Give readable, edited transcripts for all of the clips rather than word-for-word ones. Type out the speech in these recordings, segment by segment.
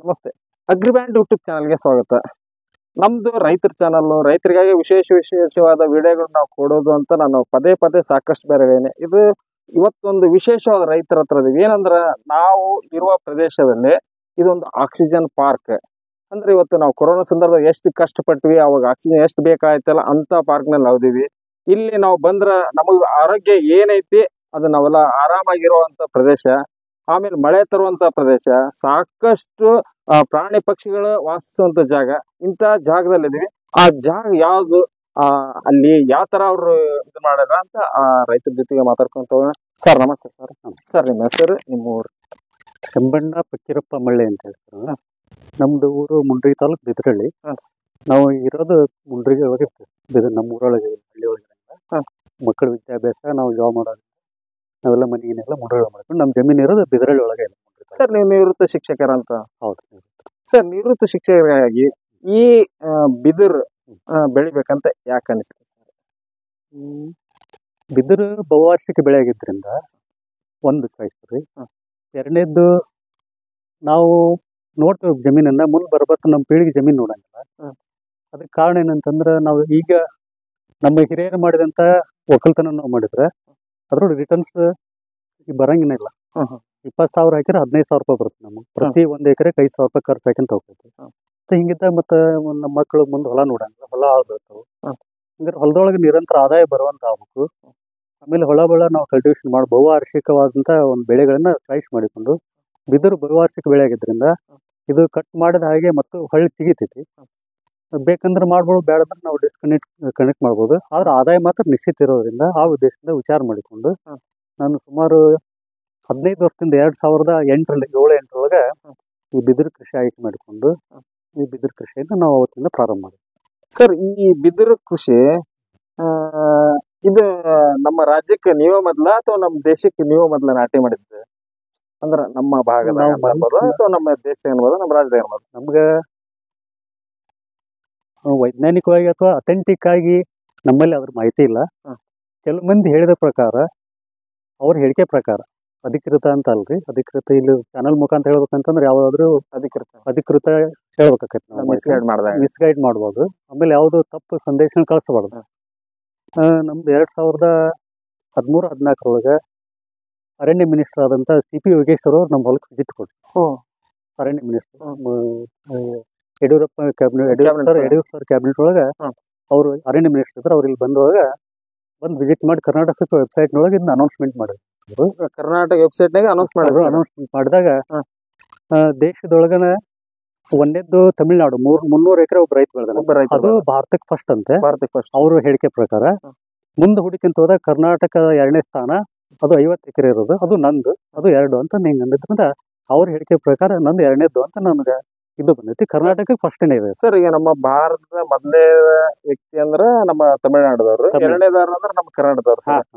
ನಮಸ್ತೆ. ಅಗ್ರಿಬ್ಯಾಂಡ್ ಯೂಟ್ಯೂಬ್ ಚಾನಲ್ಗೆ ಸ್ವಾಗತ. ನಮ್ದು ರೈತರ ಚಾನಲ್, ರೈತರಿಗಾಗಿ ವಿಶೇಷವಾದ ವಿಡಿಯೋಗಳು ನಾವು ಕೊಡೋದು ಅಂತ ನಾನು ಪದೇ ಪದೇ ಸಾಕಷ್ಟು ಬೇರೆನೆ. ಇವತ್ತೊಂದು ವಿಶೇಷವಾದ ರೈತರ ಹತ್ರ ಇದೀವಿ. ಏನಂದ್ರ ನಾವು ಇರುವ ಪ್ರದೇಶದಲ್ಲಿ ಇದೊಂದು ಆಕ್ಸಿಜನ್ ಪಾರ್ಕ್. ಅಂದ್ರೆ ಇವತ್ತು ನಾವು ಕೊರೋನಾ ಸಂದರ್ಭದಲ್ಲಿ ಎಷ್ಟು ಕಷ್ಟಪಟ್ವಿ, ಅವಾಗ ಆಕ್ಸಿಜನ್ ಎಷ್ಟು ಬೇಕಾಯ್ತಲ್ಲ ಅಂತ ಪಾರ್ಕ್ ನಲ್ಲಿ ನಾವಿದೀವಿ. ಇಲ್ಲಿ ನಾವು ಬಂದ್ರ ನಮಗ್ ಆರೋಗ್ಯ ಏನೈತಿ ಅದು ನಾವೆಲ್ಲ ಆರಾಮಾಗಿರುವಂತ ಪ್ರದೇಶ. ಆಮೇಲೆ ಮಳೆ ತರುವಂತ ಪ್ರದೇಶ, ಸಾಕಷ್ಟು ಪ್ರಾಣಿ ಪಕ್ಷಿಗಳು ವಾಸಿಸುವಂತ ಜಾಗ. ಇಂತ ಜಾಗದಲ್ಲಿದೀವಿ. ಆ ಜಾಗ ಯಾವ್ದು, ಅಲ್ಲಿ ಯಾವ ತರ ಅವ್ರು ಇದು ಮಾಡ್ಯಾರ ಅಂತ ಆ ರೈತರ ಜೊತೆಗೆ ಮಾತಾಡ್ಕೊಂತ ಹೋಗೋಣ. ಸರ್ ನಮಸ್ತೆ. ಸರ್ ನಿಮ್ಮ ಹೆಸರು, ನಿಮ್ಮ ಊರು? ಕೆಂಬಣ್ಣ ಫಕೀರಪ್ಪ ಮಳ್ಳಿ ಅಂತ ಹೇಳ್ತಾರೆ. ನಮ್ದು ಊರು ಮುಂಡ್ರಿ ತಾಲೂಕು ಬಿದ್ರಳ್ಳಿ. ನಾವು ಇರೋದು ಮುಂಡ್ರಿಗೆ ಒಳಗೆ ನಮ್ಮ ಊರೊಳಗೆ ಹಳ್ಳಿ ಒಳಗೆ. ಮಕ್ಕಳ ವಿದ್ಯಾಭ್ಯಾಸ, ನಾವು ಜಾಬ್ ಮಾಡೋದು, ನಾವೆಲ್ಲ ಮನೆಯನ್ನೆಲ್ಲ ಮುಂಡ್ರೊಳಗೆ ಮಾಡ್ಕೊಂಡು ನಮ್ಮ ಜಮೀನು ಇರೋದು ಬಿದ್ರಳ್ಳಿ ಒಳಗೆ. ಸರ್ ನೀವು ನಿವೃತ್ತ ಶಿಕ್ಷಕರಂತ? ಹೌದು ಸರ್. ನಿವೃತ್ತ ಶಿಕ್ಷಕರಾಗಿ ಈ ಬಿದಿರು ಬೆಳಿಬೇಕಂತ ಯಾಕೆ ಅನಿಸ್ತದೆ? ಬಿದಿರು ಬಹುವಾರ್ಷಿಕ ಬೆಳೆ ಆಗಿದ್ರಿಂದ ಒಂದು ಚಾಯ್ಸ್ ರೀ. ಎರಡನೇದ್ದು, ನಾವು ನೋಡ್ತೇವೆ ಜಮೀನನ್ನ, ಮುಂದೆ ಬರ್ಬತ್ತು ನಮ್ಮ ಪೀಳಿಗೆ ಜಮೀನು ನೋಡಂಗಿಲ್ಲ. ಅದಕ್ಕೆ ಕಾರಣ ಏನಂತಂದ್ರೆ, ನಾವು ಈಗ ನಮ್ಮ ಹಿರಿಯರು ಮಾಡಿದಂತ ಒಕ್ಕಲ್ತನ ನಾವು ಮಾಡಿದ್ರೆ ಅದ್ರೊಳಗೆ ರಿಟರ್ನ್ಸ್ ಬರಂಗಿಲ್ಲ. 20,000 ಹಾಕಿದ್ರೆ 15,000 ರೂಪಾಯಿ ಬರುತ್ತೆ. ನಮಗೆ ಪ್ರತಿ 1 ಎಕರೆಗೆ 5,000 ರೂಪಾಯಿ ಖರ್ಚು ಹಾಕಂತ ಹೋಗ್ತೈತಿ. ಹಿಂಗಿದ್ದಾಗ ಮತ್ತೆ ನಮ್ಮ ಮಕ್ಕಳು ಮುಂದೆ ಹೊಲ ನೋಡಂಗಿಲ್ಲ, ಹೊಲ ಆಗ್ಬೇಕು. ಹಂಗಾರೆ ಹೊಲದೊಳಗೆ ನಿರಂತರ ಆದಾಯ ಬರುವಂತ ಆಗ್ಬೇಕು. ಆಮೇಲೆ ಹೊಳ ನಾವು ಕಲ್ಟಿವೇಶನ್ ಮಾಡಿ ಬಹುವಾರ್ಷಿಕವಾದಂತ ಒಂದು ಬೆಳೆಗಳನ್ನ ಚಾಯ್ಸ್ ಮಾಡಿಕೊಂಡು, ಬಿದಿರು ಬಹುವಾರ್ಷಿಕ ಬೆಳೆ ಆಗಿದ್ರಿಂದ ಇದು ಕಟ್ ಮಾಡಿದ ಹಾಗೆ ಮತ್ತು ಹೊಳ್ಳಿ ತೆಗಿತೈತಿ. ಬೇಕಂದ್ರೆ ಮಾಡ್ಬೋದು, ಬೇಡಂದ್ರೆ ನಾವು ಕನೆಕ್ಟ್ ಮಾಡ್ಬೋದು. ಆದ್ರೆ ಆದಾಯ ಮಾತ್ರ ನಿಶ್ಚಿತ ಇರೋದ್ರಿಂದ ಆ ಉದ್ದೇಶದಿಂದ ವಿಚಾರ ಮಾಡಿಕೊಂಡು ನಾನು ಸುಮಾರು 15 ವರ್ಷದಿಂದ 2008 ಈ ಬಿದಿರು ಕೃಷಿ ಆಯ್ಕೆ ಮಾಡಿಕೊಂಡು ಈ ಬಿದಿರು ಕೃಷಿಯನ್ನು ನಾವು ಅವತ್ತಿಂದ ಪ್ರಾರಂಭ ಮಾಡಿದ್ವಿ. ಸರ್, ಈ ಬಿದಿರು ಕೃಷಿ ಇದು ನಮ್ಮ ರಾಜ್ಯಕ್ಕೆ ನೀವೇ ಮೊದಲ ಅಥವಾ ನಮ್ಮ ದೇಶಕ್ಕೆ ನೀವೇ ಮೊದಲ ನಾಟಿ ಮಾಡಿದ್ದೆ? ಅಂದ್ರೆ ನಮ್ಮ ಭಾಗದ ಅಥವಾ ನಮ್ಮ ದೇಶದ ಏನ್ಬೋದು, ನಮ್ಮ ರಾಜ್ಯದ ಏನ್ಬೋದು? ನಮ್ಗೆ ವೈಜ್ಞಾನಿಕವಾಗಿ ಅಥವಾ ಅಥೆಂಟಿಕ್ ಆಗಿ ನಮ್ಮಲ್ಲಿ ಅದ್ರ ಮಾಹಿತಿ ಇಲ್ಲ. ಕೆಲವು ಮಂದಿ ಹೇಳಿದ ಪ್ರಕಾರ, ಅವ್ರ ಹೇಳಿಕೆ ಪ್ರಕಾರ, ಅಧಿಕೃತ ಅಂತ ಅಲ್ರಿ, ಅಧಿಕೃತ ಇಲ್ಲಿ ಚಾನಲ್ ಮುಖಾಂತರ ಹೇಳ್ಬೇಕಂತಂದ್ರೆ ಯಾವ್ದಾದ್ರು ಅಧಿಕೃತ ಹೇಳ್ಬೇಕಾಗತ್ತೆ. ಮಿಸ್ಗೈಡ್ ಮಾಡ್ಬೋದು. ಆಮೇಲೆ ಯಾವ್ದು ತಪ್ಪು ಸಂದೇಶ ಕಳಿಸಬಾರ್ದು. ನಮ್ದು 2013-14 ಅರಣ್ಯ ಮಿನಿಸ್ಟರ್ ಆದಂತ CP ಯೋಗೇಶ್ವರ್ ಅವ್ರು ನಮ್ಮ ಹೊಲಕ್ಕೆ ವಿಸಿಟ್ ಕೊಟ್ಟರು. ಅರಣ್ಯ ಮಿನಿಸ್ಟರ್ ಯಡಿಯೂರಪ್ಪ ಕ್ಯಾಬಿನೆಟ್ ಒಳಗ ಅವರು ಅರಣ್ಯ ಮಿನಿಸ್ಟರ್ ಇದ್ರು. ಅವ್ರು ಇಲ್ಲಿ ಬಂದಾಗ ವಿಸಿಟ್ ಮಾಡಿ ಕರ್ನಾಟಕ ವೆಬ್ಸೈಟ್ ನೊಳಗೆ ಇದನ್ನ ಅನೌನ್ಸ್ಮೆಂಟ್ ಮಾಡಿದ್ರು. ಕರ್ನಾಟಕ ವೆಬ್ಸೈಟ್ ನಾಗ ಅನೌನ್ಸ್ಮೆಂಟ್ ಮಾಡಿದಾಗ ದೇಶದೊಳಗನ ಒಂದೇದ್ದು ತಮಿಳ್ನಾಡು 300 ಎಕರೆ ಒಬ್ಬ ರೈತ ಬೆಳೆದ, ಅದು ಭಾರತಕ್ಕೆ ಫಸ್ಟ್ ಅಂತೆ. ಅವ್ರ ಹೇಳಿಕೆ ಪ್ರಕಾರ ಮುಂದೆ ಹುಡುಕಿಂತ ಹೋದಾಗ ಕರ್ನಾಟಕದ 2ನೇ ಸ್ಥಾನ, ಅದು 50 ಎಕರೆ ಇರೋದು, ಅದು ನಂದು, ಅದು 2 ಅಂತ ಹಿಂಗ ಅಂದಿದ್ರಿಂದ ಅವ್ರ ಹೇಳಿಕೆ ಪ್ರಕಾರ ನಂದು 2ನೇದ್ದು ಅಂತ ನನಗೆ ಇದು ಬಂದೈತಿ. ಕರ್ನಾಟಕ ಫಸ್ಟ್ ಇದೆ. ಸರ್, ಈಗ ನಮ್ಮ ಭಾರತದ ಮೊದಲನೇ ವ್ಯಕ್ತಿ ಅಂದ್ರ ನಮ್ಮ ತಮಿಳ್ನಾಡದವ್ರು, 2ನೇದವ್ರು ಅಂದ್ರೆ ನಮ್ಮ ಕರ್ನಾಟಕದವ್ರು.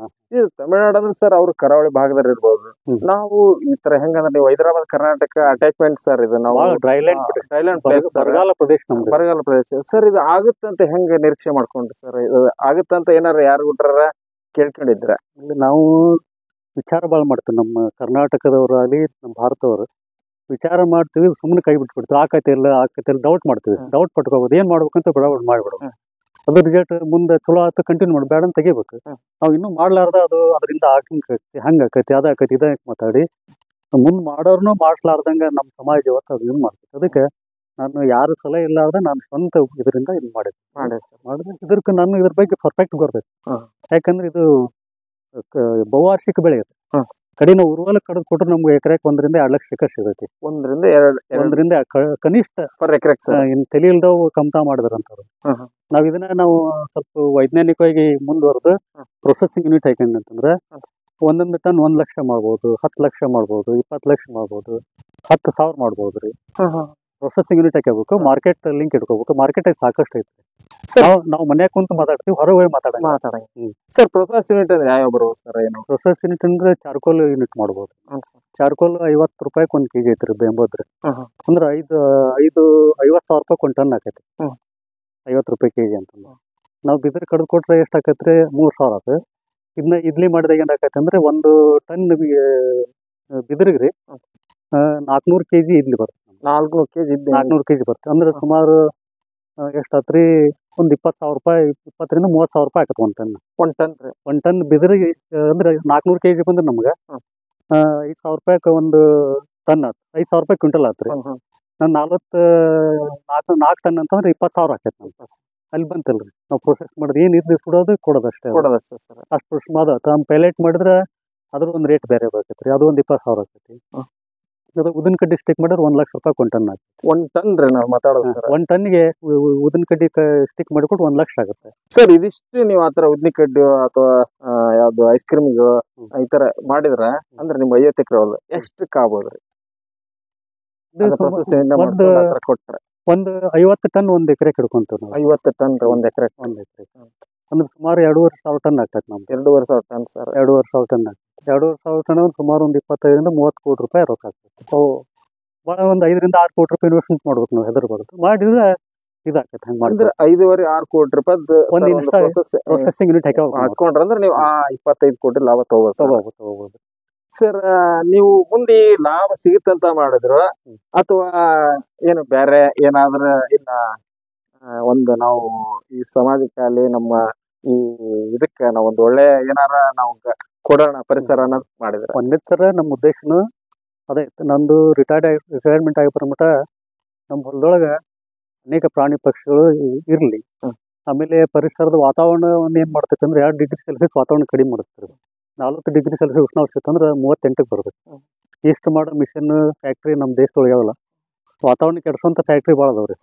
ಇದು ತಮಿಳ್ನಾಡು ಅಂದ್ರೆ ಸರ್ ಅವ್ರು ಕರಾವಳಿ ಭಾಗದಲ್ಲಿ ಇರ್ಬೋದು. ನಾವು ಈ ತರ ಹೆಂಗಂದ್ರೆ, ನೀವು ಹೈದರಾಬಾದ್ ಕರ್ನಾಟಕ ಅಟ್ಯಾಚ್ಮೆಂಟ್ ಸರ್. ಇದು ನಾವು ಡ್ರೈಲ್ಯಾಂಡ್ ಪ್ಲೇಸ್, ಬರಗಾಲ ಪ್ರದೇಶ ಸರ್. ಇದು ಆಗುತ್ತಂತ ಹೆಂಗ ನಿರೀಕ್ಷೆ ಮಾಡ್ಕೊಂಡ್ರಿ ಸರ್? ಇದು ಆಗುತ್ತಂತ ಏನಾರ ಯಾರು ಬಿಟ್ರ ಕೇಳ್ಕೊಂಡಿದ್ರ? ನಾವು ವಿಚಾರ ಭಾಳ ಮಾಡ್ತೀವಿ. ನಮ್ಮ ಕರ್ನಾಟಕದವರಾಗಲಿ ನಮ್ಮ ಭಾರತದವರು ವಿಚಾರ ಮಾಡ್ತೀವಿ, ಸುಮ್ಮನೆ ಕೈ ಬಿಟ್ಬಿಡ್ತೀವಿ. ಆಕೈತೆ ಇಲ್ಲ ಡೌಟ್ ಮಾಡ್ತೀವಿ. ಡೌಟ್ ಪಟ್ಕೋಬೋದು, ಏನ್ ಮಾಡ್ಬೇಕಂತ ಬಿಡೋದು ಮಾಡ್ಬಿಡೋದು. ಅದ್ರ ರಿಸಲ್ಟ್ ಮುಂದೆ ಚಲೋ ಆಯ್ತು ಕಂಟಿನ್ಯೂ ಮಾಡಿ, ಬೇಡ ಅಂತ ತೆಗಿಬೇಕು. ನಾವು ಇನ್ನೂ ಮಾಡ್ಲಾರ್ದ ಅದು ಅದರಿಂದ ಹಂಗಾಕೈತಿ ಅದಾಕೈತಿ ಇದಕ್ಕೆ ಮಾತಾಡಿ ಮುಂದೆ ಮಾಡೋರ್ನು ಮಾಡ್ಲಾರ್ದಂಗ ನಮ್ಮ ಸಮಾಜ ಇವತ್ತು ಅದು ಏನ್ ಮಾಡ್ತೈತಿ. ಅದಕ್ಕೆ ನಾನು ಯಾರು ಸಲಹೆ ಇಲ್ಲಾರ್ದ ನಾನು ಸ್ವಂತ ಇದರಿಂದ ಇದು ಮಾಡಿದೆ. ಇದ್ರ ಬಗ್ಗೆ ಪರ್ಫೆಕ್ಟ್ ಬರ್ತೈತಿ. ಯಾಕಂದ್ರೆ ಇದು ಬಹುವಾರ್ಷಿಕ ಬೆಳೆ ಇದೆ. ಕಡೆ ನಾವು ಉರುವಲ ಕಡದ್ ಕೊಟ್ರೆ ನಮ್ಗೆ ಎಕರೆಗೆ 1-2 ಲಕ್ಷ ಸಿಗೈತಿ. 1-2 ಕನಿಷ್ಠ ಇನ್ ತಲೆ ಇಲ್ದವು ಕಮ್ತಾ ಮಾಡಿದ್ರಂತವ್ರು. ನಾವು ಸ್ವಲ್ಪ ವೈಜ್ಞಾನಿಕವಾಗಿ ಮುಂದುವರೆದು ಪ್ರೊಸೆಸಿಂಗ್ ಯೂನಿಟ್ ಹಾಕೊಂಡಂತಂದ್ರೆ 1 ಟನ್ 1 ಲಕ್ಷ ಮಾಡ್ಬೋದು, 10 ಲಕ್ಷ ಮಾಡ್ಬೋದು, 20 ಲಕ್ಷ ಮಾಡ್ಬೋದು, 10,000 ಮಾಡ್ಬೋದ್ರಿ. ಪ್ರೊಸೆಸಿಂಗ್ ಯೂನಿಟ್ ಹಾಕಬೇಕು, ಮಾರ್ಕೆಟ್ ಲಿಂಕ್ ಇಟ್ಕೋಬೇಕು. ಮಾರ್ಕೆಟ್ ಸಾಕಷ್ಟು ಐತಿ. ನಾವು ಮನ್ಯಾಗ ಕುಂತು ಮಾತಾಡ್ತೀವಿ, ಹೊರಗೆ ಹೋಗಿ ಮಾತಾಡಂಗ. ಸರ್, ಪ್ರೊಸೆಸ್ ಯೂನಿಟ್ ಅಂದ್ರೆ ಯಾವ ಬರುವ ಸರ್? ಏನು ಪ್ರೊಸೆಸ್ ಯೂನಿಟ್ ಅಂದ್ರೆ ಚಾರ್ಕೋಲ್ ಯೂನಿಟ್ ಮಾಡ್ಬೋದು. ಚಾರ್ಕೋಲ್ 50 ರೂಪಾಯಿಗೆ 1 kg ಐತ್ರಿ, ಬೆಂಬೋದ್ರಿ. ಅಂದ್ರೆ 50,000 ರೂಪಾಯಿ 1 ಟನ್ ಆಕೈತಿ. 50 ರೂಪಾಯಿ kg ಅಂತ. ನಾವು ಬಿದಿರು ಕಡ್ದು ಕೊಟ್ರೆ ಎಷ್ಟು ಆಕೈತ್ರಿ? 3,000 ಆತ. ಇದನ್ನ ಇಡ್ಲಿ ಮಾಡಿದಾಗ ಏನ್ ಆಕೈತಿ ಅಂದ್ರೆ 1 ಟನ್ ಬಿದಿರಿಗ್ರಿ 400 kg ಇಡ್ಲಿ ಬರುತ್ತೆ. 400 ಕೆಜಿ 400 ಕೆಜಿ ಬರುತ್ತೆ. ಅಂದ್ರೆ ಸುಮಾರು ಎಷ್ಟಾತ್ರಿ ಒಂದ್ 20,000 ರೂಪಾಯಿ, 20,000 ರಿಂದ 30,000 ರೂಪಾಯಿ ಆಗತ್ತೆ ಒಂದ್ ಟನ್. 1 ಟನ್ ರೀ. ಒಂದ್ ಟನ್ ಬಿದಿರಿಗೆ ಅಂದ್ರೆ 400 ಕೆಜಿ ಬಂದ್ರೆ ನಮ್ಗೆ 5,000 ರೂಪಾಯಿ ಒಂದು ಟನ್ ಆತು. 5,000 ರೂಪಾಯಿ ಕ್ವಿಂಟಲ್ ಆತ್ರಿ. ನಾನು 4 ಟನ್ ಅಂತಂದ್ರೆ 20,000 ಆಕೈತಿ ನಮ್ಗೆ. ಅಲ್ಲಿ ಬಂತಲ್ರಿ ನಾವು ಪ್ರೊಸೆಸ್ ಮಾಡೋದು ಏನ್ ಇರ್ಲಿ ಸುಡೋದು ಕೊಡೋದು ಅಷ್ಟೇ. ಸರ್ ಅಷ್ಟು ಪ್ರೊಸೆಸ್ ಮಾಡೋದು ಪೈಲಟ್ ಮಾಡಿದ್ರೆ ಅದ್ರ ಒಂದು ರೇಟ್ ಬೇರೆ ಬರ್ತೈತ್ರಿ. ಅದು ಒಂದು 20,000 ಆಕೈತಿ. ಅದು ಉದಿನ ಕಡ್ಡಿ ಸ್ಟಿಕ್ ಮಾಡಿದ್ರೆ 1 ಲಕ್ಷ ರೂಪಾಯಿ ಒಂದು ಟನ್ ಆಗುತ್ತೆ. 1 ಟನ್ ರೀ ನಾವು ಮಾತಾಡೋದು ಸರ್. 1 ಟನ್ಗೆ ಉದಿನ ಕಡ್ಡಿ ಸ್ಟಿಕ್ ಮಾಡಿಕೊಟ್ಟು 1 ಲಕ್ಷ ಆಗುತ್ತೆ. ಸರ್ ಇದಿಷ್ಟು ನೀವು ಆತರ ಉದ್ನಿ ಕಡ್ಡಿ ಅಥವಾ ಯಾವ್ದು ಐಸ್ ಕ್ರೀಮಿಗೆ ಈ ತರ ಮಾಡಿದ್ರ ಅಂದ್ರೆ ನಿಮ್ 50 ಎಕರೆ ಹೊಲ ಎಷ್ಟಕ್ಕೆ ಆಗ್ಬೋದ್ರಿ? ಕೊಟ್ರೆ ಒಂದು 50 ಟನ್ ಒಂದ್ ಎಕರೆ ಹಿಡ್ಕೊಂತೀವಿ ನಾವು. 50 ಟನ್ ರೀ ಒಂದ್ ಎಕರೆ. ಅಂದ್ರೆ ಸುಮಾರು 2,500 ಟನ್ ಆಗ್ತೈತೆ ನಮ್ದು. 2,500 ಟನ್ ಸರ್. 2,500 ಟನ್ ಆಗ್ತದೆ. 2,500 ಟನ್ ಸುಮಾರು ಒಂದು 25 ರಿಂದ 30 ಕೋಟಿ ರೂಪಾಯಿ ರೊಕ್ಕ ಆಗ್ತದೆ. ಭಾಳ ಒಂದು 5 ರಿಂದ 6 ಕೋಟಿ ರೂಪಾಯಿ ಇನ್ವೆಸ್ಟ್ಮೆಂಟ್ ಮಾಡ್ಬೇಕು ನಾವು. ಹೆದರ್ಬಾರ್ದು, ಮಾಡಿದ್ರೆ ಇದಾಕೈತೆ. ಹಂಗೆ ಮಾಡಿದ್ರೆ 5.5-6 ಕೋಟಿ ರೂಪಾಯಿ ಪ್ರೊಸೆಸಿಂಗ್ ಯೂನಿಟ್ ಹಾಕೊಂಡ್ರೆ ಅಂದ್ರೆ ನೀವು 25 ಕೋಟಿ ಲಾಭ ತಗೋಬಹುದು. ಸರ್ ನೀವು ಮುಂದೆ ಲಾಭ ಸಿಗುತ್ತಂತ ಮಾಡಿದ್ರು ಅಥವಾ ಏನು ಬೇರೆ ಏನಾದ್ರ ಇನ್ನ ಒಂದು ನಾವು ಈ ಸಮಾಜಕ್ಕಾಗಲಿ ನಮ್ಮ ಈ ಇದಕ್ಕೆ ನಾವು ಒಂದು ಒಳ್ಳೆ ಏನಾರ ನಾವು ಕೊಡೋಣ ಪರಿಸರ ಅನ್ನೋದು ಮಾಡಿದ್ರೆ? ಒಂದೇ ಸರ ನಮ್ಮ ಉದ್ದೇಶನು ಅದೇ. ನಂದು ರಿಟೈರ್ಮೆಂಟ್ ಆಗಿ ಬರಮಟ ನಮ್ಮ ಹೊಲದೊಳಗೆ ಅನೇಕ ಪ್ರಾಣಿ ಪಕ್ಷಿಗಳು ಇರಲಿ. ಆಮೇಲೆ ಪರಿಸರದ ವಾತಾವರಣ ಏನ್ ಮಾಡ್ತೈತೆ ಅಂದ್ರೆ 2 ಡಿಗ್ರಿ ಸೆಲ್ಸಿಯಸ್ ವಾತಾವರಣ ಕಡಿಮೆ ಮಾಡುತ್ತೆ. 40 ಡಿಗ್ರಿ ಸೆಲ್ಸಿಯಸ್ ಉಷ್ಣಾಂಶ ಅಂದ್ರೆ 38ಕ್ಕೆ ಬರ್ಬೇಕು. ಇಷ್ಟು ಮಾಡೋ ಮಿಷನ್ ಫ್ಯಾಕ್ಟ್ರಿ ನಮ್ಮ ದೇಶದೊಳಗೆ ಯಾವಲ್ಲ. ವಾತಾವರಣ ಕೆಡಿಸುವಂತ ಫ್ಯಾಕ್ಟ್ರಿ ಭಾಳ ಅದಾವ್ರಿ.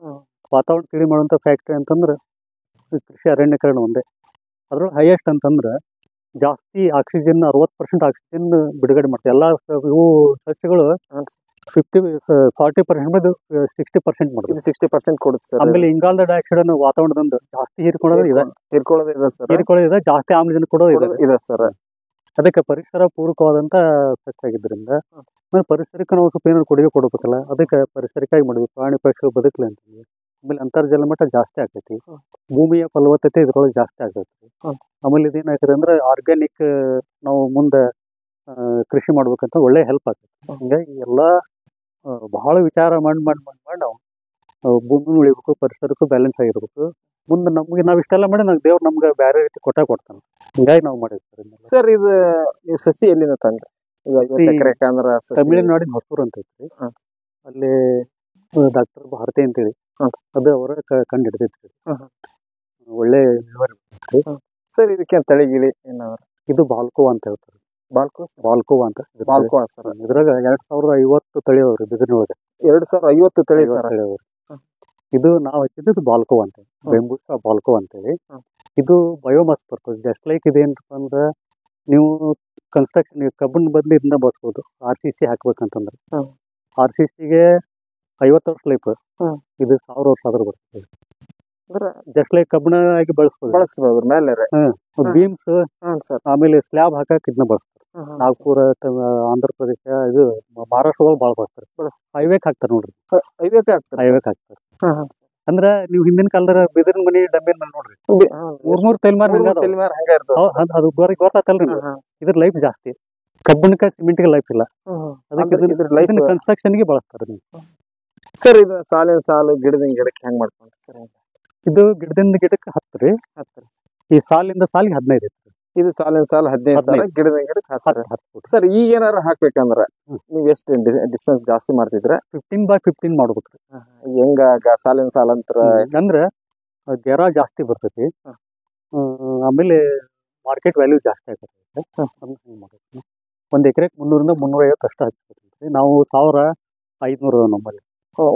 ವಾತಾವರಣ ಕಡಿಮೆ ಮಾಡುವಂತ ಫ್ಯಾಕ್ಟ್ರಿ ಅಂತಂದ್ರೆ ಕೃಷಿ ಅರಣ್ಯೀಕರಣ ಒಂದೇ. ಅದ್ರೊಳಗೆ ಹೈಯೆಸ್ಟ್ ಅಂತಂದ್ರೆ ಜಾಸ್ತಿ ಆಕ್ಸಿಜನ್ 60% ಆಕ್ಸಿಜನ್ ಬಿಡುಗಡೆ ಮಾಡ್ತಾರೆ. ಎಲ್ಲಾ ಇವು ಸಸ್ಯಗಳು 40% 60% ಮಾಡುತ್ತೆ. 60% ಕೊಡುತ್ತೆ ಸರ್. ಆಮೇಲೆ ಇಂಗಾಲದ ಡೈಆಕ್ಸೈಡ್ ವಾತಾವರಣದಿಂದ ಜಾಸ್ತಿ ಹೀರ್ಕೊಳ್ಳೋದಿದೆ. ಜಾಸ್ತಿ ಆಮ್ಲಜನಕ ಕೊಡೋದು ಇದೆ ಸರ್. ಅದಕ್ಕೆ ಪರಿಸರ ಪೂರಕವಾದಂತ ಸಸ್ಯ ಆಗಿದ್ದರಿಂದ ಪರಿಸರಕ್ಕೆ ನಾವು ಸ್ವಲ್ಪ ಏನಾದ್ರು ಕೊಡುಗೆ ಕೊಡ್ಬೇಕಲ್ಲ. ಅದಕ್ಕೆ ಪರಿಸರಕ್ಕಾಗಿ ಮಾಡಿದ್ವಿ, ಪ್ರಾಣಿ ಪಕ್ಷಿಗಳು ಬದುಕಲಿ ಅಂತಂದ್ವಿ. ಆಮೇಲೆ ಅಂತರ್ಜಲ ಮಟ್ಟ ಜಾಸ್ತಿ ಆಗ್ತೈತಿ. ಭೂಮಿಯ ಫಲವತ್ತತೆ ಇದ್ರೊಳಗೆ ಜಾಸ್ತಿ ಆಗ್ತೈತಿ. ಆಮೇಲೆ ಇದೇನಾಗ್ತದೆ ಅಂದ್ರೆ ಆರ್ಗ್ಯಾನಿಕ್ ನಾವು ಮುಂದೆ ಕೃಷಿ ಮಾಡ್ಬೇಕಂತ ಒಳ್ಳೆ ಹೆಲ್ಪ್ ಆಗ್ತೈತಿ. ಹಂಗಾಗಿ ಎಲ್ಲಾ ಬಹಳ ವಿಚಾರ ಮಾಡಿ ನಾವು ಭೂಮಿ ಉಳಿಬೇಕು, ಪರಿಸರಕ್ಕೂ ಬ್ಯಾಲೆನ್ಸ್ ಆಗಿರ್ಬೇಕು. ಮುಂದೆ ನಮ್ಗೆ ನಾವ್ ಇಷ್ಟೆಲ್ಲ ಮಾಡಿ ದೇವ್ರು ನಮ್ಗೆ ಬೇರೆ ರೀತಿ ಕೊಡ್ತಾನೆ. ಹಿಂಗಾಗಿ ನಾವು ಮಾಡಿರ್ತಾರೆ. ಸರ್ ಇದು ನೀವು ಸಸಿ ಎಲ್ಲಿಂದ ತಂದ್ರಿ? ತಮಿಳುನಾಡಿನ ಹೊಸೂರು ಅಂತ ಐತ್ರಿ. ಅಲ್ಲಿ ಡಾಕ್ಟರ್ ಭಾರತಿ ಅಂತೇಳಿ ಅದು ಅವರ ಕಂಡು ಹಿಡಿದೈತ್ರಿ. ಒಳ್ಳೆ ಸರ್ ಇದಕ್ಕೆ ತಳಿಗಿಳಿ ಏನಾದ್ರು? ಇದು ಬಾಲ್ಕೋವಾ ಅಂತ ಹೇಳ್ತಾರೆ. ಬಾಲ್ಕೋವಾ ಅಂತ. ಸರ್ ಇದ್ರಾಗ 2,050 ತಳಿ ಅವ್ರಿ ಬಿದಿರಿನೊಳಗೆ. 2,050 ತಳಿ ಅವ್ರಿ. ಇದು ನಾವು ಹಚ್ಚಿದ್ದು ಬಾಲ್ಕೋವಾ ಅಂತ, ಬೆಂಬೂಸಾ ಬಾಲ್ಕೋವಾ ಅಂತೇಳಿ. ಇದು ಬಯೋಮಾಸ್ ಪರ್ಪಸ್. ಜಸ್ಟ್ ಲೈಕ್ ಇದೇನಪ್ಪ ಅಂದ್ರೆ ನೀವು ಕನ್ಸ್ಟ್ರಕ್ಷನ್ ಕಬ್ಬನ್ ಬದಲು ಇದನ್ನ ಬಳಸ್ಬೋದು. RCC ಹಾಕ್ಬೇಕಂತಂದ್ರೆ RCCಗೆ 50 ವರ್ಷ ಲೈಫ್. ಇದು 1000 ವರ್ಷ ಆದ್ರೂ ಬರ್ತದೆ. ಜಸ್ಟ್ ಲೈಕ್ ಕಬ್ಬಣ ಆಗಿ ಬಳಸ್ಬೋದು. ಮೇಲೆ ಬೀಮ್ಸ್ ಆಮೇಲೆ ಸ್ಲ್ಯಾಬ್ ಹಾಕಕ್ ಇದನ್ನ ಬಳಸ್ತಾರೆ. ನಾಗ್ಪುರ, ಆಂಧ್ರ ಪ್ರದೇಶ, ಇದು ಮಹಾರಾಷ್ಟ್ರದಲ್ಲಿ ಭಾಳ ಬಳಸ್ತಾರೆ. ಹೈವೇಕ್ ಹಾಕ್ತಾರೆ ನೋಡ್ರಿ. ಹೈವೇಕ್ ಹಾಕ್ತಾರೆ. ಅಂದ್ರೆ ನೀವು ಹಿಂದಿನ ಕಾಲದ ಬಿದಿರಿನ ಮನಿ ಡಬ್ಬಿನ ಮೇಲೆ ನೋಡ್ರಿ, 3 ತಲೆಮಾರ್ ಅದು ಗೊತ್ತಾತಲ್ರಿ. ಇದ್ರ ಲೈಫ್ ಜಾಸ್ತಿ. ಕಬ್ಬಣಕ್ಕೆ ಸಿಮೆಂಟ್ಗೆ ಲೈಫ್ ಇಲ್ಲ. ಅದಕ್ಕೆ ಕನ್ಸ್ಟ್ರಕ್ಷನ್ಗೆ ಬಳಸ್ತಾರೆ. ಸರ್ ಇದು ಸಾಲಿನ ಸಾಲು ಗಿಡದಿಂದ ಗಿಡಕ್ಕೆ ಹೆಂಗ್ ಮಾಡ್ಕೊಂಡ್ರಿ ಸರ್? ಇದು ಗಿಡದಿಂದ ಗಿಡಕ್ಕೆ 10 ರೀ. ಈ ಸಾಲಿಂದ ಸಾಲಿಗೆ 15 ಐತ್ರಿ. ಇದು ಸಾಲಿನ ಸಾಲು 15, ಗಿಡದಿಂದ ಗಿಡಕ್ಕೆ 10. ಸರ್ ಈಗ ಏನಾರ ಹಾಕ್ಬೇಕಂದ್ರ ನೀವ್ ಎಷ್ಟು ಡಿಸ್ಟೆನ್ಸ್ ಜಾಸ್ತಿ ಮಾಡ್ತಿದ್ರ? 15x15 ಮಾಡ್ಬೇಕ್ರಿ. ಹೆಂಗ ಸಾಲಿನ ಸಾಲ ಅಂದ್ರೆ ಗೆರ ಜಾಸ್ತಿ ಬರ್ತೈತಿ. ಆಮೇಲೆ ಮಾರ್ಕೆಟ್ ವ್ಯಾಲ್ಯೂ ಜಾಸ್ತಿ ಆಗ್ತೈತಿ. ಒಂದ್ ಎಕರೆಗೆ 300 ರಿಂದ 350 ಅಷ್ಟ ಹಾಕ್ತೈತಿ. ನಾವು 1,500 ನಮ್ಮಲ್ಲಿ.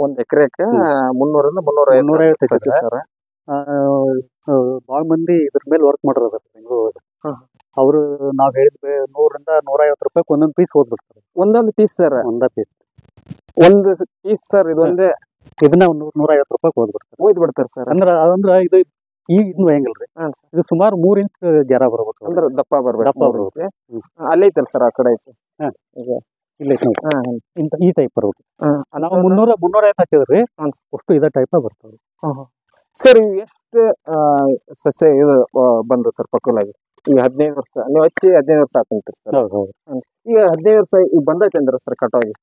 ಒಂದ್ ಎಕರೆಗೆ 300 ರಿಂದ 350 ಸರ್. ಬಾಳ ಮಂದಿ ಇದ್ರ ಮೇಲೆ ವರ್ಕ್ ಮಾಡೋರು ಬೆಂಗಳೂರು. ಅವರು ನಾವ್ ಹೇಳಿದ್ 100 ರಿಂದ 150 ರೂಪಾಯಿ ಒಂದೊಂದು ಪೀಸ್ ಓದ್ಬಿಡ್ತಾರೆ. ಒಂದೊಂದು ಪೀಸ್ ಸರ್? ಒಂದು ಪೀಸ್ ಸರ್. ಇದೊಂದೇ ಇದನ್ನ 100-150 ರೂಪಾಯಿ ಓದ್ಬಿಡ್ತಾರೆ ಸರ್. ಅಂದ್ರೆ ಇದು ಇನ್ನು ಹೆಂಗಲ್ರಿ, ಇದು ಸುಮಾರು 3 ಇಂಚ್ ಗೆರ ಬರ್ಬೇಕು. ಅಂದ್ರೆ ದಪ್ಪ ಬರ್ಬೇಕು. ಅಲ್ಲೇ ಐತಲ್ ಸರ್? ಆ ಕಡೆ ಐತಿ. ಇಲ್ಲ ಈ ಟೈಪ್ ಬರ್ಬೇಕು. ನಾವು 300-350 ಹಾಕಿದ್ರಿ ಅಷ್ಟು ಇದೇ ಟೈಪ್ ಬರ್ತವ್ರಿ. ಸರ್ ಎಷ್ಟು ಸಸ್ಯ ಇದು ಬಂದು ಸರ್ ಪಕ್ವಲಾಗಿ? ಈಗ 15 ವರ್ಷ ನೀವು ಹಚ್ಚಿ 15 ವರ್ಷ ಹಾಕಂತೀರಿ ಸರ್. ಹೌದು. ಈಗ 15 ವರ್ಷ ಈಗ ಬಂದೈತೆ ಅಂದ್ರೆ ಸರ್ ಕಟಾಗಿ